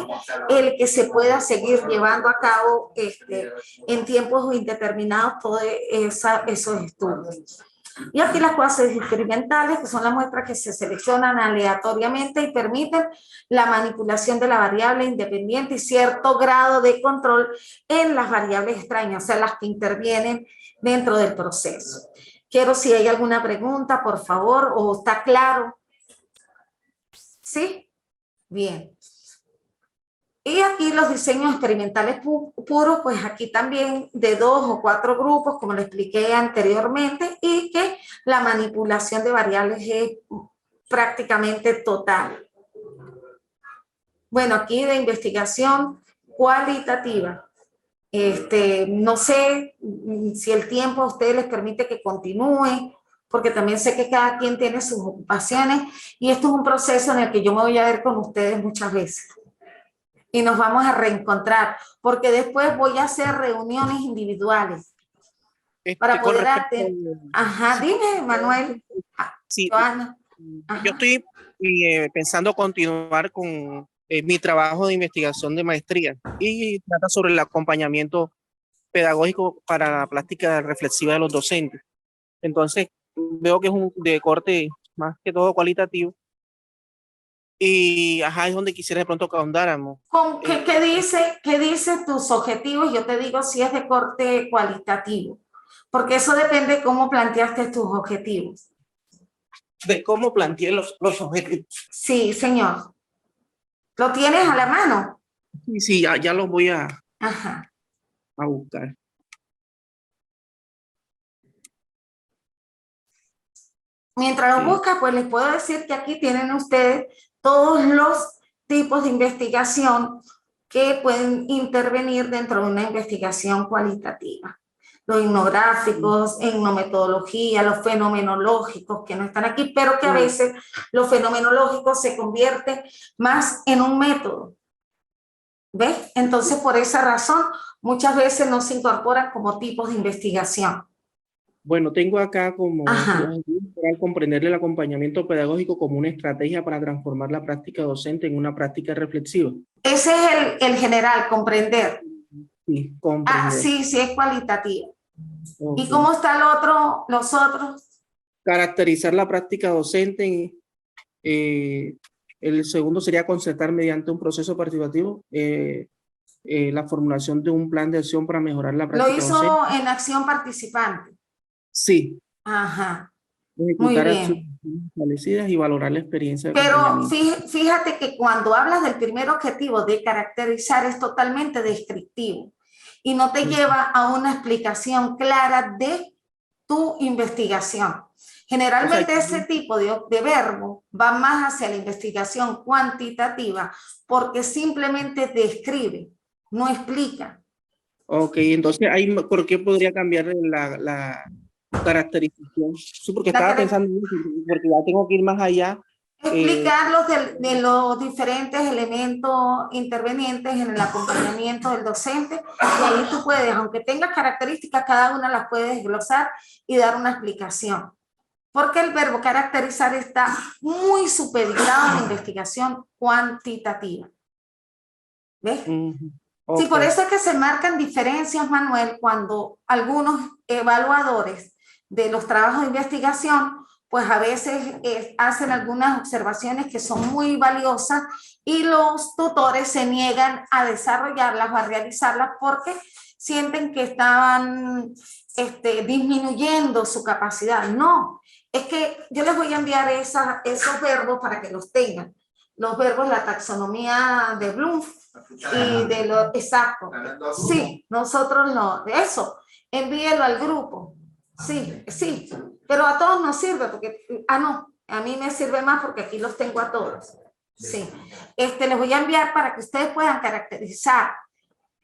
el que se pueda seguir llevando a cabo en tiempos indeterminados todos esos estudios. Y aquí las fases experimentales, que son las muestras que se seleccionan aleatoriamente y permiten la manipulación de la variable independiente y cierto grado de control en las variables extrañas, o sea, las que intervienen dentro del proceso. Quiero, si hay alguna pregunta, por favor, o está claro. ¿Sí? Bien. Y aquí los diseños experimentales puros, pues aquí también de 2 o 4 grupos, como lo expliqué anteriormente, y que la manipulación de variables es prácticamente total. Bueno, aquí de investigación cualitativa. No sé si el tiempo a ustedes les permite que continúe, porque también sé que cada quien tiene sus ocupaciones, y esto es un proceso en el que yo me voy a ver con ustedes muchas veces. Y nos vamos a reencontrar, porque después voy a hacer reuniones individuales para poder atender. Ajá, dime, Manuel. Sí, Joana. yo estoy pensando continuar con mi trabajo de investigación de maestría, y trata sobre el acompañamiento pedagógico para la práctica reflexiva de los docentes. Entonces, veo que es de corte más que todo cualitativo, Y ajá, es donde quisiera de pronto que ahondáramos. ¿Qué dice tus objetivos? Yo te digo si es de corte cualitativo, porque eso depende de cómo planteaste tus objetivos. De cómo planteé los objetivos. Sí, señor. ¿Lo tienes a la mano? Sí, sí, ya los voy a Ajá. buscar. Mientras lo Sí. busca, pues les puedo decir que aquí tienen ustedes todos los tipos de investigación que pueden intervenir dentro de una investigación cualitativa. Los etnográficos, etnometodología, los fenomenológicos que no están aquí, pero que a veces los fenomenológicos se convierten más en un método. ¿Ves? Entonces, por esa razón, muchas veces no se incorporan como tipos de investigación. Bueno, tengo acá como Ajá. comprender el acompañamiento pedagógico como una estrategia para transformar la práctica docente en una práctica reflexiva. Ese es el general, comprender. Sí, comprender. Sí, sí es cualitativo. Okay. ¿Y cómo está los otros? Caracterizar la práctica docente. El segundo sería concertar mediante un proceso participativo la formulación de un plan de acción para mejorar la práctica docente. Lo hizo en acción participante. Sí. Ajá. Ejecutar Muy acciones establecidas y valorar la experiencia de Pero acompañamiento. fíjate que cuando hablas del primer objetivo de caracterizar es totalmente descriptivo y no te lleva a una explicación clara de tu investigación. Generalmente ese tipo de verbo va más hacia la investigación cuantitativa porque simplemente describe, no explica. Ok, entonces ahí, ¿por qué podría cambiar la caracterización? Sí, porque estaba pensando, porque ya tengo que ir más allá. Explicarlos de los diferentes elementos intervenientes en el acompañamiento del docente y ahí tú puedes, aunque tengas características, cada una las puedes desglosar y dar una explicación. Porque el verbo caracterizar está muy supeditado a la investigación cuantitativa. ¿Ves? Okay. Sí, por eso es que se marcan diferencias, Manuel, cuando algunos evaluadores de los trabajos de investigación pues a veces hacen algunas observaciones que son muy valiosas y los tutores se niegan a desarrollarlas o a realizarlas porque sienten que estaban disminuyendo su capacidad. No, es que yo les voy a enviar esos verbos para que los tengan. Los verbos, la taxonomía de Bloom y de lo exacto. Sí, nosotros no. Eso, envíelo al grupo. Sí, sí, pero a todos nos sirve porque, no, a mí me sirve más porque aquí los tengo a todos. Sí, les voy a enviar para que ustedes puedan caracterizar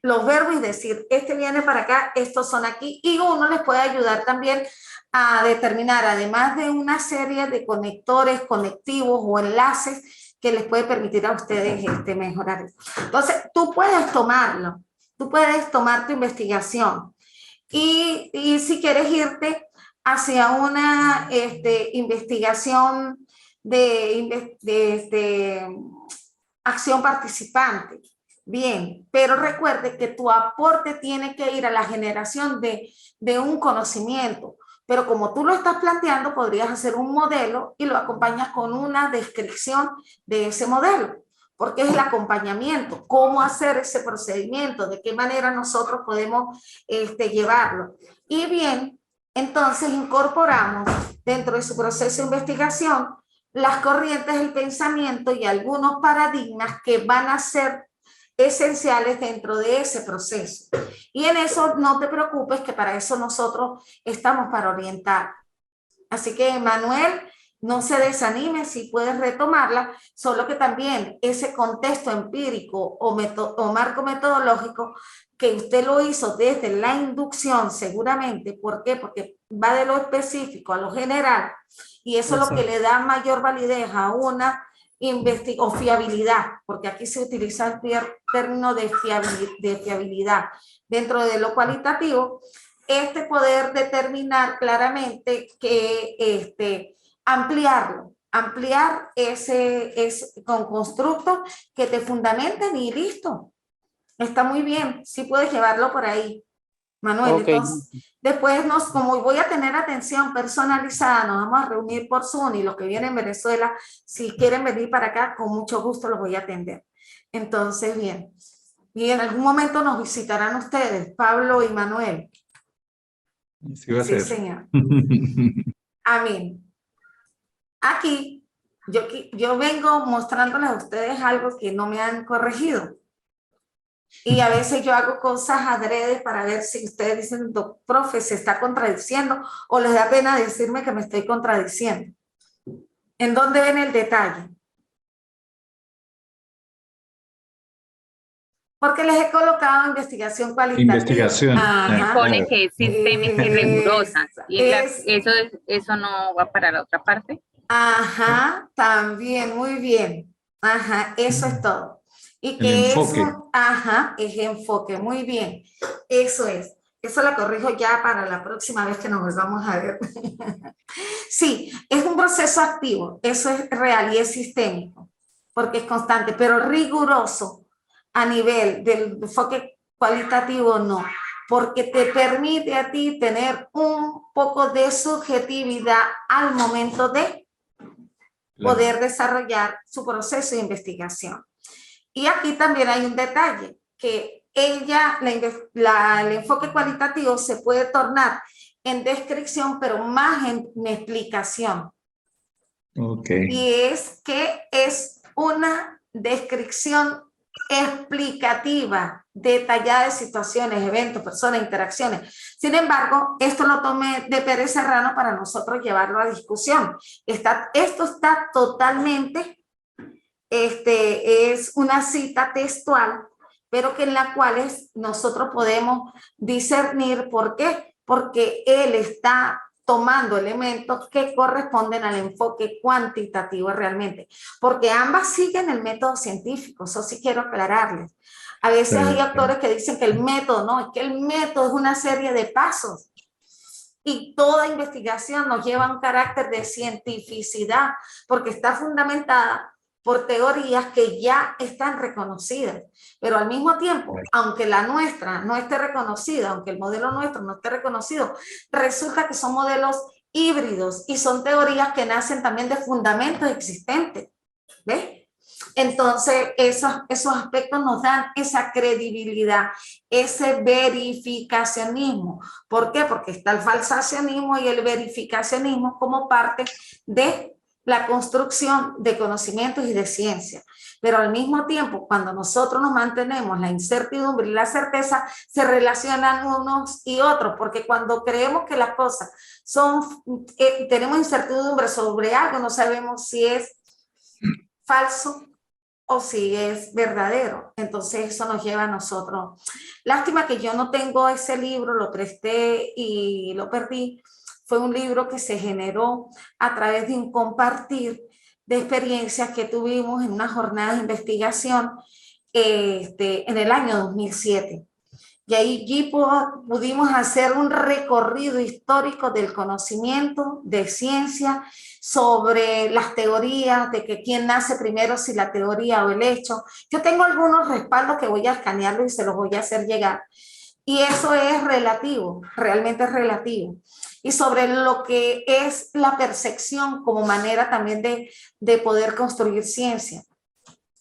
los verbos y decir, este viene para acá, estos son aquí, y uno les puede ayudar también a determinar, además de una serie de conectores, conectivos o enlaces que les puede permitir a ustedes mejorar. Entonces, tú puedes tomarlo, tú puedes tomar tu investigación. Y si quieres irte hacia una investigación de acción participante, bien, pero recuerde que tu aporte tiene que ir a la generación de un conocimiento, pero como tú lo estás planteando, podrías hacer un modelo y lo acompañas con una descripción de ese modelo. Porque es el acompañamiento, cómo hacer ese procedimiento, de qué manera nosotros podemos llevarlo. Y bien, entonces incorporamos dentro de su proceso de investigación las corrientes del pensamiento y algunos paradigmas que van a ser esenciales dentro de ese proceso. Y en eso no te preocupes, que para eso nosotros estamos para orientar. Así que, Manuel, no se desanime si puedes retomarla, solo que también ese contexto empírico o marco metodológico que usted lo hizo desde la inducción seguramente, ¿por qué? Porque va de lo específico a lo general y eso es lo que le da mayor validez a una o fiabilidad, porque aquí se utiliza el término de fiabilidad. Dentro de lo cualitativo, poder determinar claramente que ampliar con constructos que te fundamenten y listo. Está muy bien, sí puedes llevarlo por ahí. Manuel. Ok. Entonces, después como voy a tener atención personalizada, nos vamos a reunir por Zoom y los que vienen en Venezuela, si quieren venir para acá, con mucho gusto los voy a atender. Entonces, bien. Y en algún momento nos visitarán ustedes, Pablo y Manuel. Sí va a Sí, ser. señor. Amén. Aquí, yo vengo mostrándoles a ustedes algo que no me han corregido. Y a veces yo hago cosas adrede para ver si ustedes dicen, profe, se está contradiciendo, o les da pena decirme que me estoy contradiciendo. ¿En dónde ven el detalle? Porque les he colocado investigación cualitativa. Investigación. Ajá. Pone Claro. que es sistémica y rigurosa. Y Es- eso no va para la otra parte. Ajá, también, muy bien. Ajá, eso es todo. Y El que enfoque. eso, ajá, es enfoque, muy bien. Eso es. Eso lo corrijo ya para la próxima vez que nos volvamos a ver. Sí, es un proceso activo, eso es real y es sistémico, porque es constante, pero riguroso a nivel del enfoque cualitativo no, porque te permite a ti tener un poco de subjetividad al momento de poder desarrollar su proceso de investigación. Y aquí también hay un detalle, que el enfoque cualitativo se puede tornar en descripción, pero más en explicación. Okay. Y es que es una descripción explicativa, detallada de situaciones, eventos, personas, interacciones. Sin embargo, esto lo tomé de Pérez Serrano para nosotros llevarlo a discusión. Esto está totalmente, es una cita textual, pero que en la cual nosotros podemos discernir. ¿Por qué? Porque él está tomando elementos que corresponden al enfoque cuantitativo realmente, porque ambas siguen el método científico, eso sí quiero aclararles. A veces hay autores que dicen que el método, no, es que el método es una serie de pasos, y toda investigación nos lleva a un carácter de cientificidad, porque está fundamentada por teorías que ya están reconocidas, pero al mismo tiempo, aunque la nuestra no esté reconocida, aunque el modelo nuestro no esté reconocido, resulta que son modelos híbridos y son teorías que nacen también de fundamentos existentes, ¿ves? Entonces, esos aspectos nos dan esa credibilidad, ese verificacionismo. ¿Por qué? Porque está el falsacionismo y el verificacionismo como parte de la construcción de conocimientos y de ciencia. Pero al mismo tiempo, cuando nosotros nos mantenemos la incertidumbre y la certeza, se relacionan unos y otros, porque cuando creemos que las cosas tenemos incertidumbre sobre algo, no sabemos si es falso o si es verdadero. Entonces eso nos lleva a nosotros. Lástima que yo no tengo ese libro, lo presté y lo perdí. Fue un libro que se generó a través de un compartir de experiencias que tuvimos en una jornada de investigación en el año 2007. Y ahí pudimos hacer un recorrido histórico del conocimiento de ciencia sobre las teorías, de que quién nace primero, si la teoría o el hecho. Yo tengo algunos respaldos que voy a escanearlo y se los voy a hacer llegar. Y eso es relativo, realmente es relativo. Y sobre lo que es la percepción como manera también de poder construir ciencia.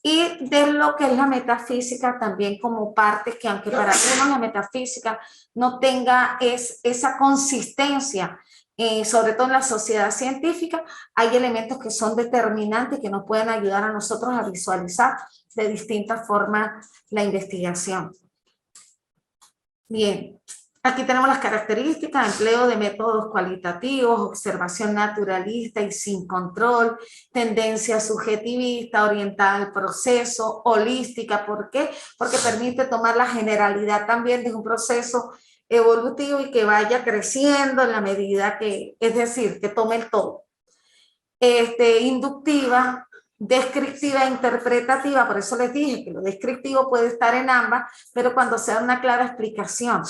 Y de lo que es la metafísica también como parte que, aunque para algunos la metafísica no tenga esa consistencia, sobre todo en la sociedad científica, hay elementos que son determinantes que nos pueden ayudar a nosotros a visualizar de distintas formas la investigación. Bien, aquí tenemos las características: empleo de métodos cualitativos, observación naturalista y sin control, tendencia subjetivista, orientada al proceso, holística. ¿Por qué? Porque permite tomar la generalidad también de un proceso evolutivo y que vaya creciendo en la medida que, es decir, que tome el todo. Inductiva, descriptiva e interpretativa. Por eso les dije que lo descriptivo puede estar en ambas, pero cuando sea una clara explicación.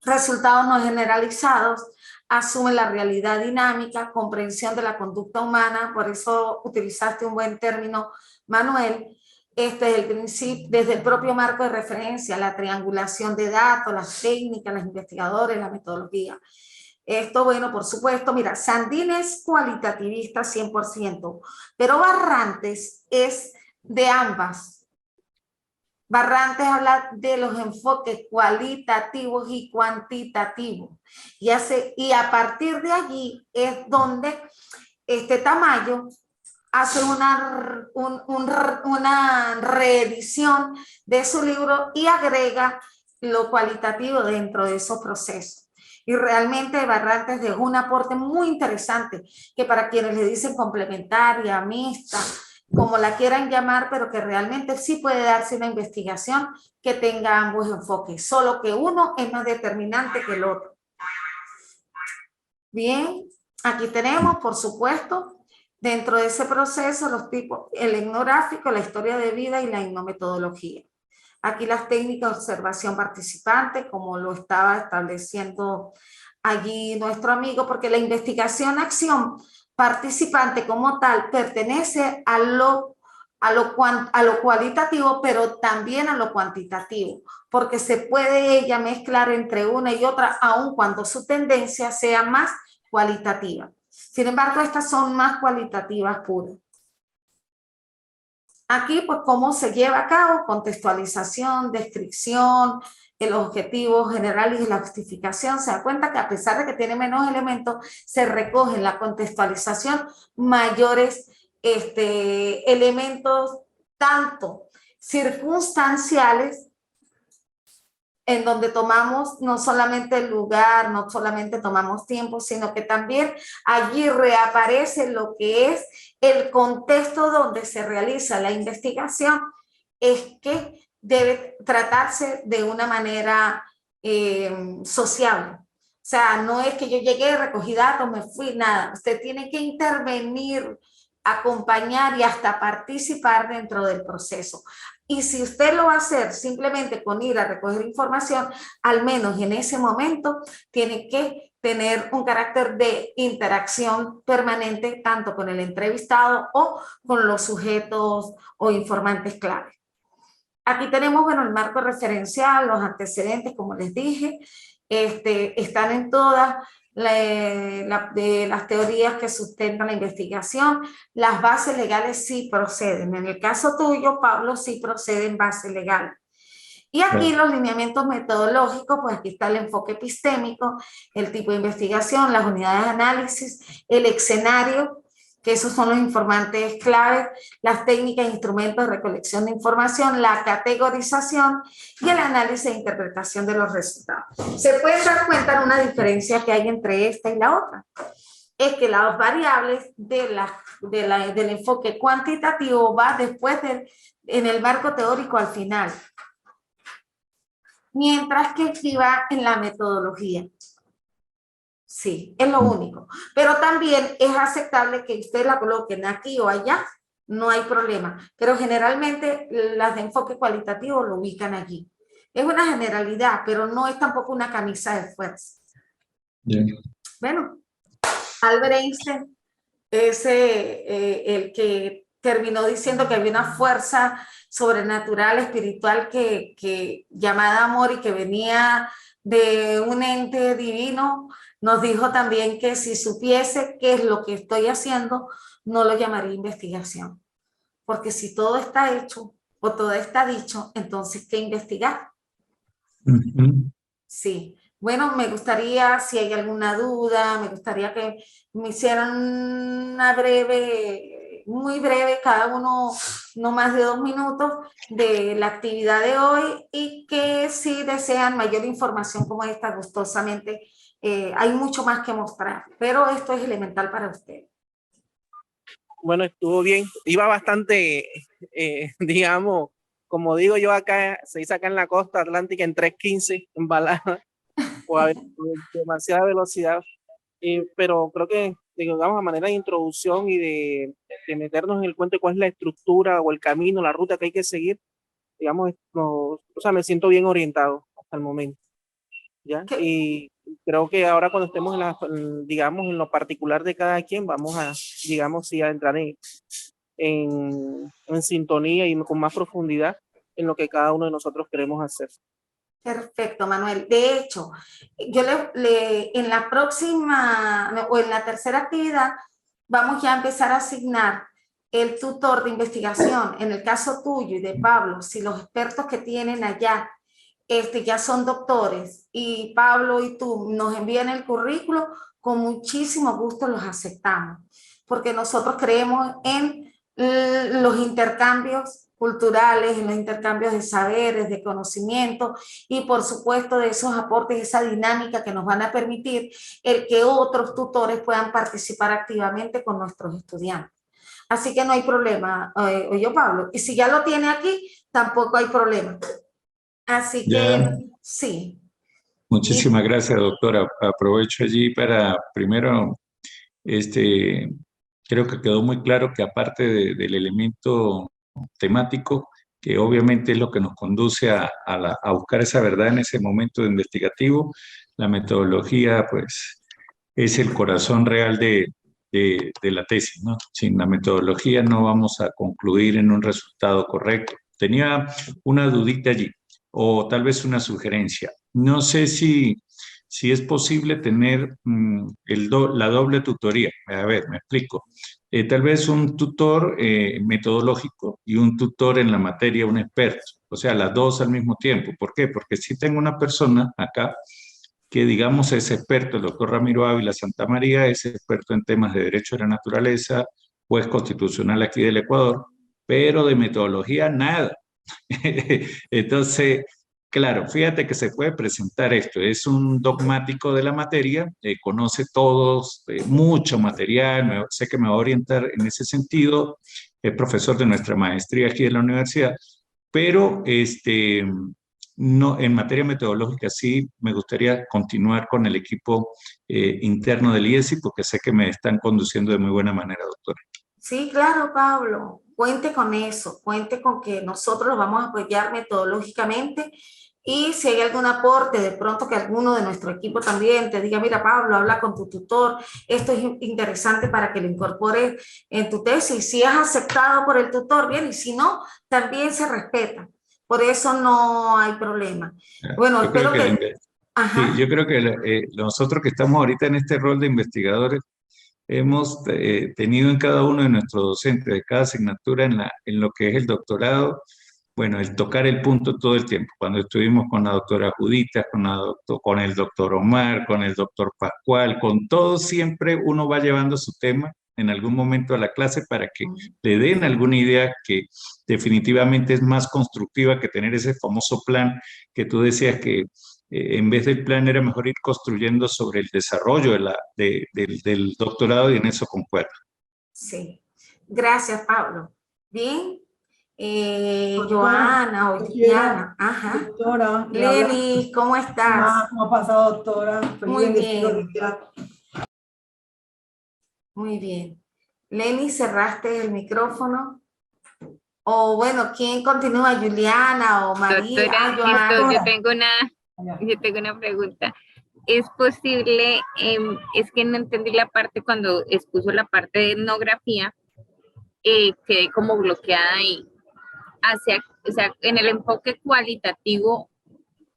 Resultados no generalizados, asume la realidad dinámica, comprensión de la conducta humana, por eso utilizaste un buen término, Manuel. Este es el principio, desde el propio marco de referencia, la triangulación de datos, las técnicas, los investigadores, la metodología. Esto, bueno, por supuesto, mira, Sandin es cualitativista 100%, pero Barrantes es de ambas. Barrantes habla de los enfoques cualitativos y cuantitativos. Y a partir de allí es donde Tamayo hace una reedición de su libro y agrega lo cualitativo dentro de esos procesos. Y realmente Barrantes dejó un aporte muy interesante, que para quienes le dicen complementaria, mixta, como la quieran llamar, pero que realmente sí puede darse una investigación que tenga ambos enfoques, solo que uno es más determinante que el otro. Bien, aquí tenemos, por supuesto, dentro de ese proceso, los tipos, el etnográfico, la historia de vida y la etnometodología. Aquí las técnicas de observación participante, como lo estaba estableciendo allí nuestro amigo, porque la investigación-acción participante como tal pertenece a lo cualitativo, pero también a lo cuantitativo, porque se puede ella mezclar entre una y otra, aun cuando su tendencia sea más cualitativa. Sin embargo, estas son más cualitativas puras. Aquí, pues, cómo se lleva a cabo, contextualización, descripción, el objetivo general y la justificación. Se da cuenta que a pesar de que tiene menos elementos, se recoge en la contextualización mayores elementos, tanto circunstanciales, en donde tomamos no solamente el lugar, no solamente tomamos tiempo, sino que también allí reaparece lo que es el contexto donde se realiza la investigación, es que debe tratarse de una manera sociable. O sea, no es que yo llegué, recogí datos, me fui, nada. Usted tiene que intervenir, acompañar y hasta participar dentro del proceso. Y si usted lo va a hacer simplemente con ir a recoger información, al menos en ese momento tiene que tener un carácter de interacción permanente tanto con el entrevistado o con los sujetos o informantes clave. Aquí tenemos, bueno, el marco referencial, los antecedentes, como les dije, están en todas de las teorías que sustentan la investigación. Las bases legales sí proceden. En el caso tuyo, Pablo, sí proceden bases legales. Y aquí los lineamientos metodológicos, pues aquí está el enfoque epistémico, el tipo de investigación, las unidades de análisis, el escenario, que esos son los informantes claves, las técnicas e instrumentos de recolección de información, la categorización y el análisis e interpretación de los resultados. Se pueden dar cuenta de una diferencia que hay entre esta y la otra. Es que las variables del enfoque cuantitativo va después en el marco teórico al final, mientras que aquí va en la metodología. Sí, es lo único. Pero también es aceptable que usted la coloquen aquí o allá, no hay problema. Pero generalmente las de enfoque cualitativo lo ubican allí. Es una generalidad, pero no es tampoco una camisa de fuerza. Bien. Bueno, Albert Einstein es el que terminó diciendo que había una fuerza sobrenatural, espiritual, llamada amor y que venía de un ente divino. Nos dijo también que si supiese qué es lo que estoy haciendo, no lo llamaría investigación. Porque si todo está hecho o todo está dicho, entonces, ¿qué investigar? Sí. Bueno, me gustaría, si hay alguna duda, me gustaría que me hicieran una muy breve, cada uno no más de 2 minutos, de la actividad de hoy, y que si desean mayor información como esta, gustosamente, hay mucho más que mostrar, pero esto es elemental para ustedes. Bueno, estuvo bien. Iba bastante, digamos, como digo yo acá, se dice acá en la costa atlántica en 3:15, embalada, o a demasiada velocidad. Pero creo que, digamos, a manera de introducción y de meternos en el cuento de cuál es la estructura o el camino, la ruta que hay que seguir, digamos, o sea, me siento bien orientado hasta el momento, ¿ya? Y creo que ahora cuando estemos digamos, en lo particular de cada quien, vamos a, digamos, sí, a entrar en sintonía y con más profundidad en lo que cada uno de nosotros queremos hacer. Perfecto, Manuel. De hecho, yo en la próxima o en la tercera actividad vamos ya a empezar a asignar el tutor de investigación. En el caso tuyo y de Pablo, si los expertos que tienen allá ya son doctores y Pablo y tú nos envían el currículo, con muchísimo gusto los aceptamos, porque nosotros creemos en los intercambios culturales, en los intercambios de saberes, de conocimiento y por supuesto de esos aportes, esa dinámica que nos van a permitir el que otros tutores puedan participar activamente con nuestros estudiantes. Así que no hay problema, oye Pablo, y si ya lo tiene aquí, tampoco hay problema. Así Ya. que sí. Muchísimas gracias, doctora. Aprovecho allí para, primero, creo que quedó muy claro que aparte del elemento temático, que obviamente es lo que nos conduce a buscar esa verdad en ese momento investigativo, la metodología, pues, es el corazón real de la tesis, ¿no? Sin la metodología no vamos a concluir en un resultado correcto. Tenía una dudita allí, o tal vez una sugerencia. No sé si es posible tener la doble tutoría. A ver, me explico. Tal vez un tutor metodológico y un tutor en la materia, un experto. O sea, las dos al mismo tiempo. ¿Por qué? Porque si tengo una persona acá que, digamos, es experto, el doctor Ramiro Ávila Santamaría, es experto en temas de derecho de la naturaleza, juez constitucional aquí del Ecuador, pero de metodología nada. Entonces, claro, fíjate que se puede presentar esto, es un dogmático de la materia, conoce todos, mucho material, sé que me va a orientar en ese sentido, es profesor de nuestra maestría aquí en la universidad, pero no, en materia metodológica sí me gustaría continuar con el equipo interno del IESI porque sé que me están conduciendo de muy buena manera, doctora. Sí, claro, Pablo. Cuente con eso, cuente con que nosotros los vamos a apoyar metodológicamente y si hay algún aporte, de pronto que alguno de nuestro equipo también te diga, mira, Pablo, habla con tu tutor, esto es interesante para que lo incorpores en tu tesis. Si es aceptado por el tutor, bien, y si no, también se respeta. Por eso no hay problema. Bueno, Yo creo espero que, que... sí, Ajá. yo creo que nosotros que estamos ahorita en este rol de investigadores, hemos tenido en cada uno de nuestros docentes de cada asignatura en lo que es el doctorado, bueno, el tocar el punto todo el tiempo. Cuando estuvimos con la doctora Judita, con el doctor Omar, con el doctor Pascual, con todos siempre uno va llevando su tema en algún momento a la clase para que le den alguna idea que definitivamente es más constructiva que tener ese famoso plan que tú decías que en vez del plan era mejor ir construyendo sobre el desarrollo del doctorado y en eso concuerdo. Sí. Gracias, Pablo. Bien. Joana o Diana. Ajá. Doctora, Lenny, ¿cómo estás? ¿Cómo ha pasado, doctora? Muy bien. Muy bien. Lenny, ¿cerraste el micrófono? O bueno, ¿quién continúa? ¿Juliana o María? Doctora, Joana. yo tengo una pregunta. ¿Es posible, es que no entendí la parte cuando expuso la parte de etnografía, quedé como bloqueada ahí, o sea, en el enfoque cualitativo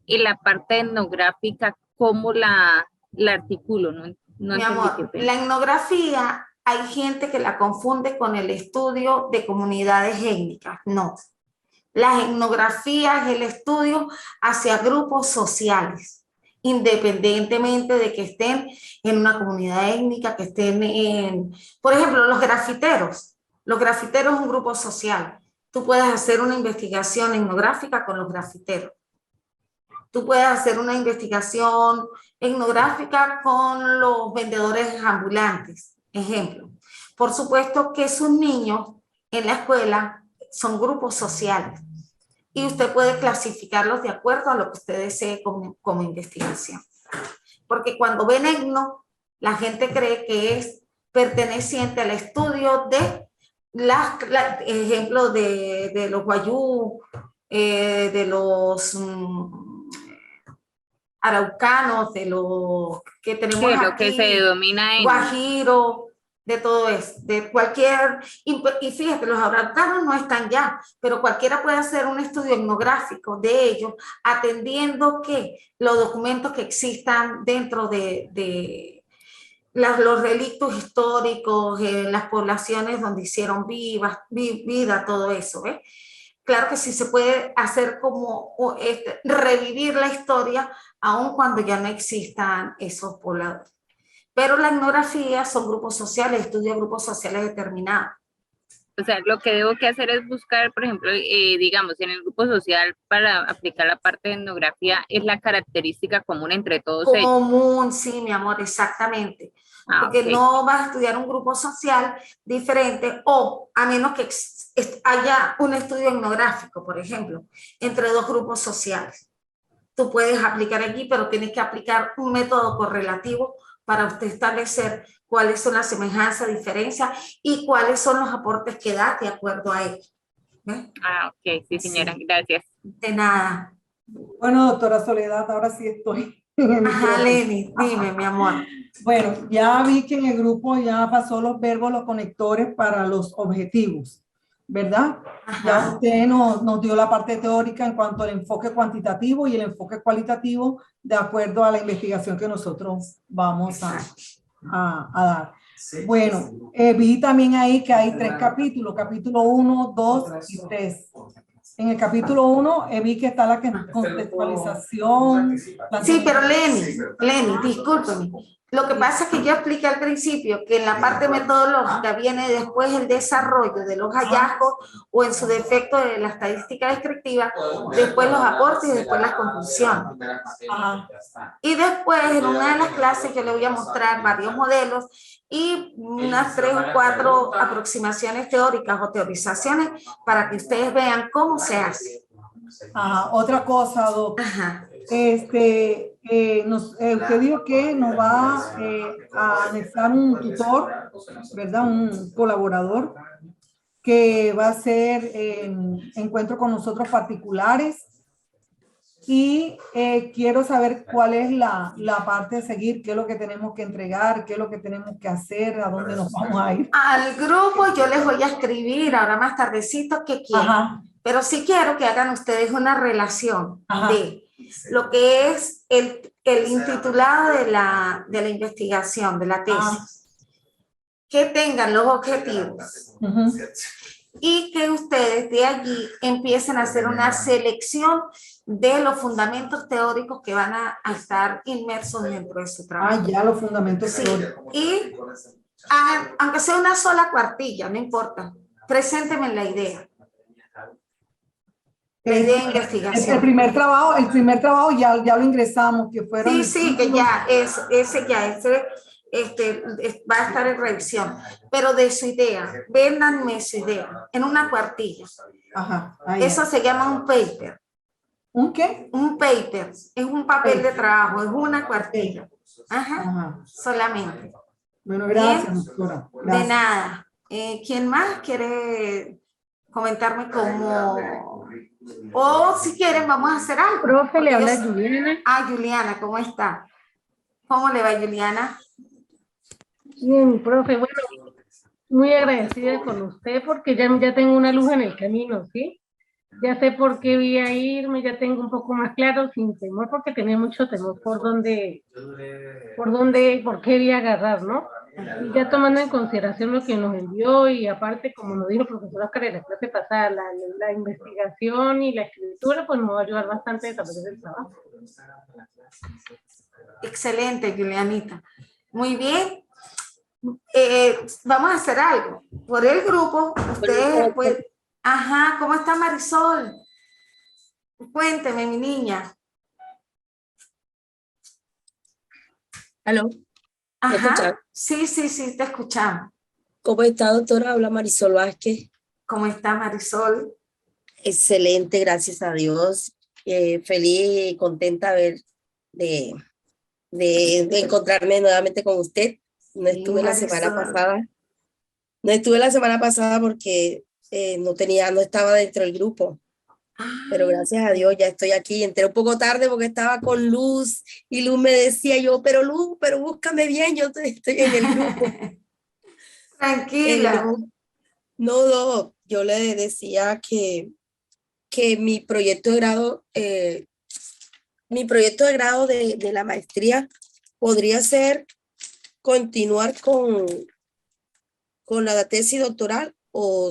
y la parte etnográfica, ¿cómo la articulo? No Mi entendí amor, la etnografía hay gente que la confunde con el estudio de comunidades étnicas. No. La etnografía es el estudio hacia grupos sociales, independientemente de que estén en una comunidad étnica, que estén en... Por ejemplo, los grafiteros. Los grafiteros es un grupo social. Tú puedes hacer una investigación etnográfica con los grafiteros. Tú puedes hacer una investigación etnográfica con los vendedores ambulantes, ejemplo. Por supuesto que sus niños en la escuela son grupos sociales y usted puede clasificarlos de acuerdo a lo que usted desee como investigación. Porque cuando ven etno, la gente cree que es perteneciente al estudio de ejemplo de los guayú, de los araucanos, de los que tenemos sí, aquí, lo que se denomina en guajiro, de todo eso, de cualquier, y fíjate, los orangutanos no están ya, pero cualquiera puede hacer un estudio etnográfico de ellos, atendiendo que los documentos que existan dentro de los relictos históricos, las poblaciones donde hicieron vida, todo eso, ¿ves? Claro que sí se puede hacer como revivir la historia, aun cuando ya no existan esos pobladores. Pero la etnografía son grupos sociales, estudia grupos sociales determinados. O sea, lo que debo que hacer es buscar, por ejemplo, digamos, en el grupo social para aplicar la parte de etnografía, es la característica común entre todos ellos. Común, sí, mi amor, exactamente. Porque okay. no vas a estudiar un grupo social diferente, o a menos que haya un estudio etnográfico, por ejemplo, entre dos grupos sociales. Tú puedes aplicar allí, pero tienes que aplicar un método correlativo para usted establecer cuáles son las semejanzas, diferencias y cuáles son los aportes que da de acuerdo a ello. Ok, sí, señora, Sí. gracias. De nada. Bueno, doctora Soledad, ahora sí estoy. Ajá, Lenny, dime, mi amor. Bueno, ya vi que en el grupo ya pasó los verbos, los conectores para los objetivos, ¿verdad? Ajá. Ya usted nos dio la parte teórica en cuanto al enfoque cuantitativo y el enfoque cualitativo de acuerdo a la investigación que nosotros vamos a dar. Bueno, vi también ahí que hay 3 capítulos, capítulo 1, 2 y 3. En el capítulo 1 vi que está la contextualización. Sí, pero Lenny, discúlpeme. Lo que pasa es que yo expliqué al principio que en la parte metodológica viene después el desarrollo de los hallazgos o en su defecto de la estadística descriptiva, después los aportes y después las conclusiones. Y después en una de las clases yo le voy a mostrar varios modelos y unas 3 o 4 aproximaciones teóricas o teorizaciones para que ustedes vean cómo se hace. Otra cosa, doctor. Usted dijo que nos va a anexar un tutor, ¿verdad? Un colaborador que va a hacer encuentros con nosotros particulares. Y quiero saber cuál es la parte de seguir, qué es lo que tenemos que entregar, qué es lo que tenemos que hacer, a dónde nos vamos a ir. Al grupo yo les voy a escribir ahora más tardecito que quiero, pero sí quiero que hagan ustedes una relación de lo que es el intitulado de la investigación, de la tesis, que tengan los objetivos. Y que ustedes de allí empiecen a hacer una selección de los fundamentos teóricos que van a estar inmersos dentro de su trabajo. Ya los fundamentos teóricos. Y aunque sea una sola cuartilla, no importa, preséntenme la idea. La idea de investigación. El primer trabajo ya lo ingresamos, que fueron... Sí, que ya, ese va a estar en revisión, pero de su idea, véndanme su idea en una cuartilla. Eso se llama un paper. ¿Un qué? Un paper, es un papel de trabajo, es una cuartilla. Solamente. Bueno, gracias, doctora. De nada. ¿Quién más quiere comentarme cómo? O si quieren, vamos a hacer algo. Profe, le habla Juliana. Juliana, ¿cómo está? ¿Cómo le va, Juliana? Bien, profe, bueno, muy agradecida con usted porque ya tengo una luz en el camino, ¿sí? Ya sé por qué vía irme, ya tengo un poco más claro, sin temor, porque tenía mucho temor por qué vía agarrar, ¿no? Y ya tomando en consideración lo que nos envió y aparte, como nos dijo el profesor Oscar en la clase pasada, la investigación y la escritura, pues nos va a ayudar bastante a desarrollar el trabajo. Excelente, Julianita. Muy bien. Vamos a hacer algo. Por el grupo, ustedes pueden... ¿Cómo está Marisol? Cuénteme, mi niña. ¿Aló? ¿Me escuchan? Sí, te escuchamos. ¿Cómo está, doctora? Habla Marisol Vázquez. ¿Cómo está, Marisol? Excelente, gracias a Dios. Feliz y contenta de encontrarme nuevamente con usted. No estuve la semana pasada. No estuve la semana pasada porque no estaba dentro del grupo. Pero gracias a Dios ya estoy aquí. Entré un poco tarde porque estaba con Luz y Luz me decía pero Luz, pero búscame bien, yo estoy en el grupo. Tranquila. Yo le decía que mi proyecto de grado, de la maestría podría ser continuar con la tesis doctoral o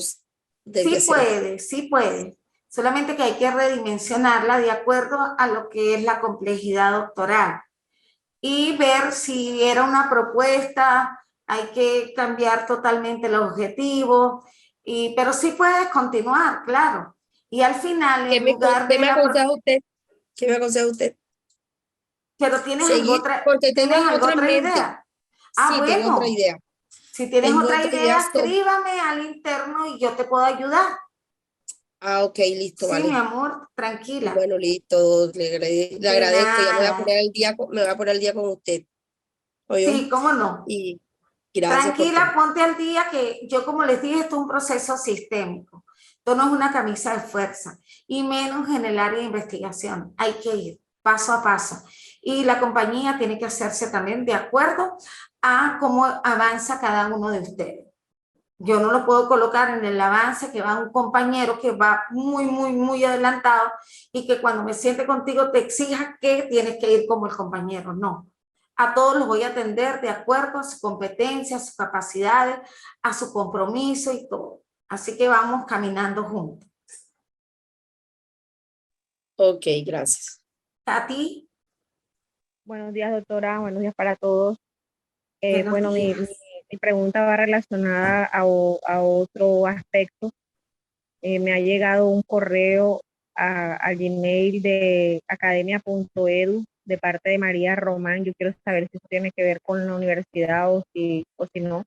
desde Sí cero. puede, sí puede. Solamente que hay que redimensionarla de acuerdo a lo que es la complejidad doctoral. Y ver si era una propuesta, hay que cambiar totalmente los objetivos, pero sí puedes continuar, claro. Y al final, en lugar ¿Qué de me aconseja usted? ¿Qué me aconseja usted? Pero tienes algo Seguir, porque tengo otra en mente. idea. Ah, Sí, tengo otra bueno, idea. si tienes Tengo otra otra idea, idea escríbame al interno y yo te puedo ayudar. ok, listo, Sí, vale. mi amor, tranquila. Bueno, listo, le De agradezco, ya me voy a nada. poner al día, me voy a poner al día con usted. ¿Oyó? Sí, cómo no. Y gracias por Tranquila, todo. ponte al día que yo, como les dije, esto es un proceso sistémico. Esto no es una camisa de fuerza, y menos en el área de investigación. Hay que ir paso a paso. Y la compañía tiene que hacerse también de acuerdo a cómo avanza cada uno de ustedes. Yo no lo puedo colocar en el avance que va un compañero que va muy, muy, muy adelantado y que cuando me siente contigo te exija que tienes que ir como el compañero. No. A todos los voy a atender de acuerdo a su competencia, a sus capacidades, a su compromiso y todo. Así que vamos caminando juntos. Ok, gracias. ¿A ti? Buenos días, doctora. Buenos días para todos. Buenos Bueno, mi días. pregunta va relacionada a otro aspecto. Me ha llegado un correo al Gmail de academia.edu de parte de María Román. Yo quiero saber si eso tiene que ver con la universidad o si no.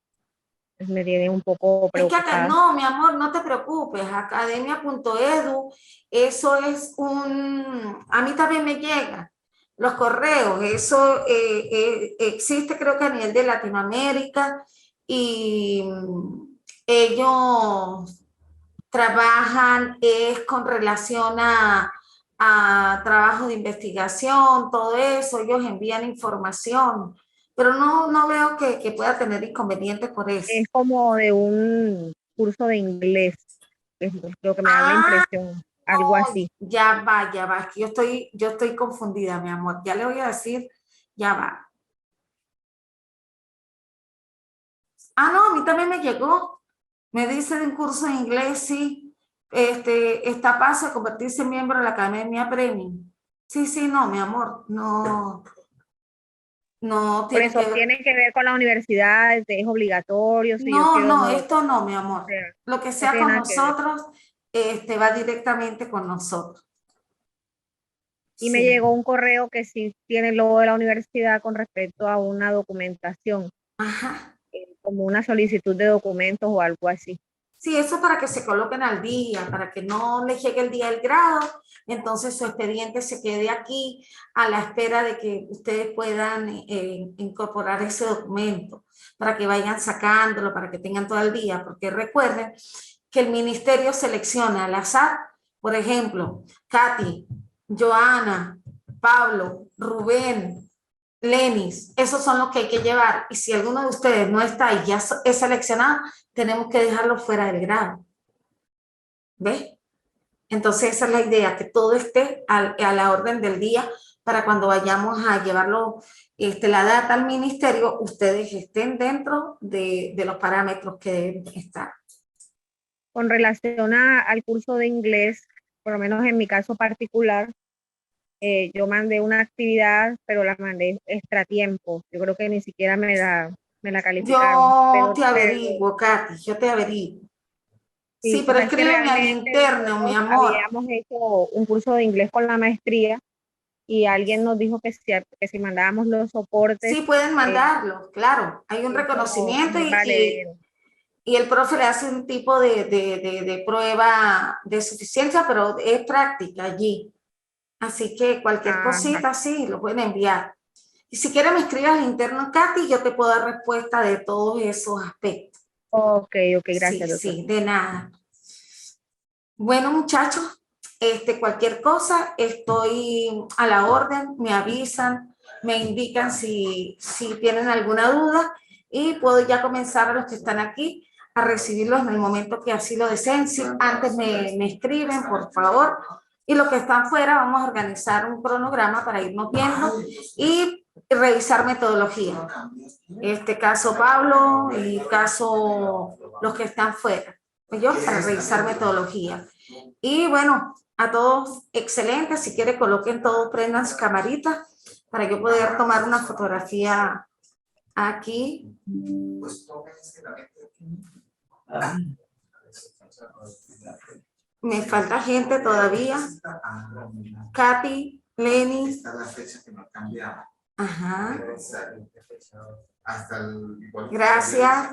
Pues me tiene un poco Es que acá, preocupada. no, mi amor, no te preocupes. Academia.edu, eso es a mí también me llega los correos. Eso existe, creo que a nivel de Latinoamérica, y ellos trabajan con relación a trabajo de investigación, todo eso. Ellos envían información, pero no veo que pueda tener inconvenientes por eso. Es como de un curso de inglés, es lo que me da la impresión, algo así. Ya va, es que yo estoy confundida, mi amor. Ya le voy a decir, ya va. Ah, no, a mí también me llegó. Me dice de un curso de inglés, sí. Está a paso de convertirse en miembro de la Academia Premium. Sí, no, mi amor, no Por tiene eso que ver. tiene que ver con la universidad, es obligatorio. Si yo quiero, No, esto no, mi amor. o sea, Lo que no sea tiene con nada que ver. nosotros, va directamente con nosotros. Y me Sí. llegó un correo que sí tiene el logo de la universidad con respecto a una documentación, Ajá. como una solicitud de documentos o algo así. Sí, eso para que se coloquen al día, para que no les llegue el día del grado, entonces su expediente se quede aquí a la espera de que ustedes puedan incorporar ese documento, para que vayan sacándolo, para que tengan todo el día, porque recuerden que el ministerio selecciona al azar, por ejemplo, Katy, Joana, Pablo, Rubén, Lenis, esos son los que hay que llevar, y si alguno de ustedes no está y ya es seleccionado, tenemos que dejarlo fuera del grado. ¿Ves? Entonces esa es la idea, que todo esté a la orden del día para cuando vayamos a llevarlo, la data al ministerio, ustedes estén dentro de los parámetros que deben estar. Con relación al curso de inglés, por lo menos en mi caso particular, yo mandé una actividad, pero la mandé extratiempo. Yo creo que ni siquiera me la calificaron. Yo te averiguo, Katy, yo te averiguo. Sí, pero o sea, es que escríbeme al realmente interno, mi nosotros amor. habíamos hecho un curso de inglés con la maestría y alguien nos dijo que si mandábamos los soportes. Sí, pueden mandarlo, claro. Hay un reconocimiento y el profe le hace un tipo de prueba de suficiencia, pero es práctica allí. Así que cualquier cosita, sí, lo pueden enviar. Y si quieren me escribas al interno, Katy, yo te puedo dar respuesta de todos esos aspectos. Ok, gracias, doctor. Sí, de nada. Bueno, muchachos, cualquier cosa, estoy a la orden, me avisan, me indican si tienen alguna duda y puedo ya comenzar a los que están aquí a recibirlos en el momento que así lo deseen. Si antes me escriben, por favor. Y los que están fuera, vamos a organizar un cronograma para irnos viendo y revisar metodología. Este caso Pablo y caso los que están fuera. Yo para revisar metodología. Y bueno, a todos excelente. Si quiere coloquen todos, prendan su camarita para yo poder tomar una fotografía aquí. Me falta gente todavía. Katy, Lenny. Ajá. Gracias.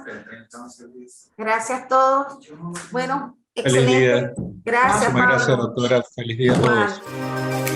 Gracias a todos. Bueno, Feliz día. excelente. Gracias, Muchísimas gracias, Pablo. doctora. Feliz día a todos. Igual.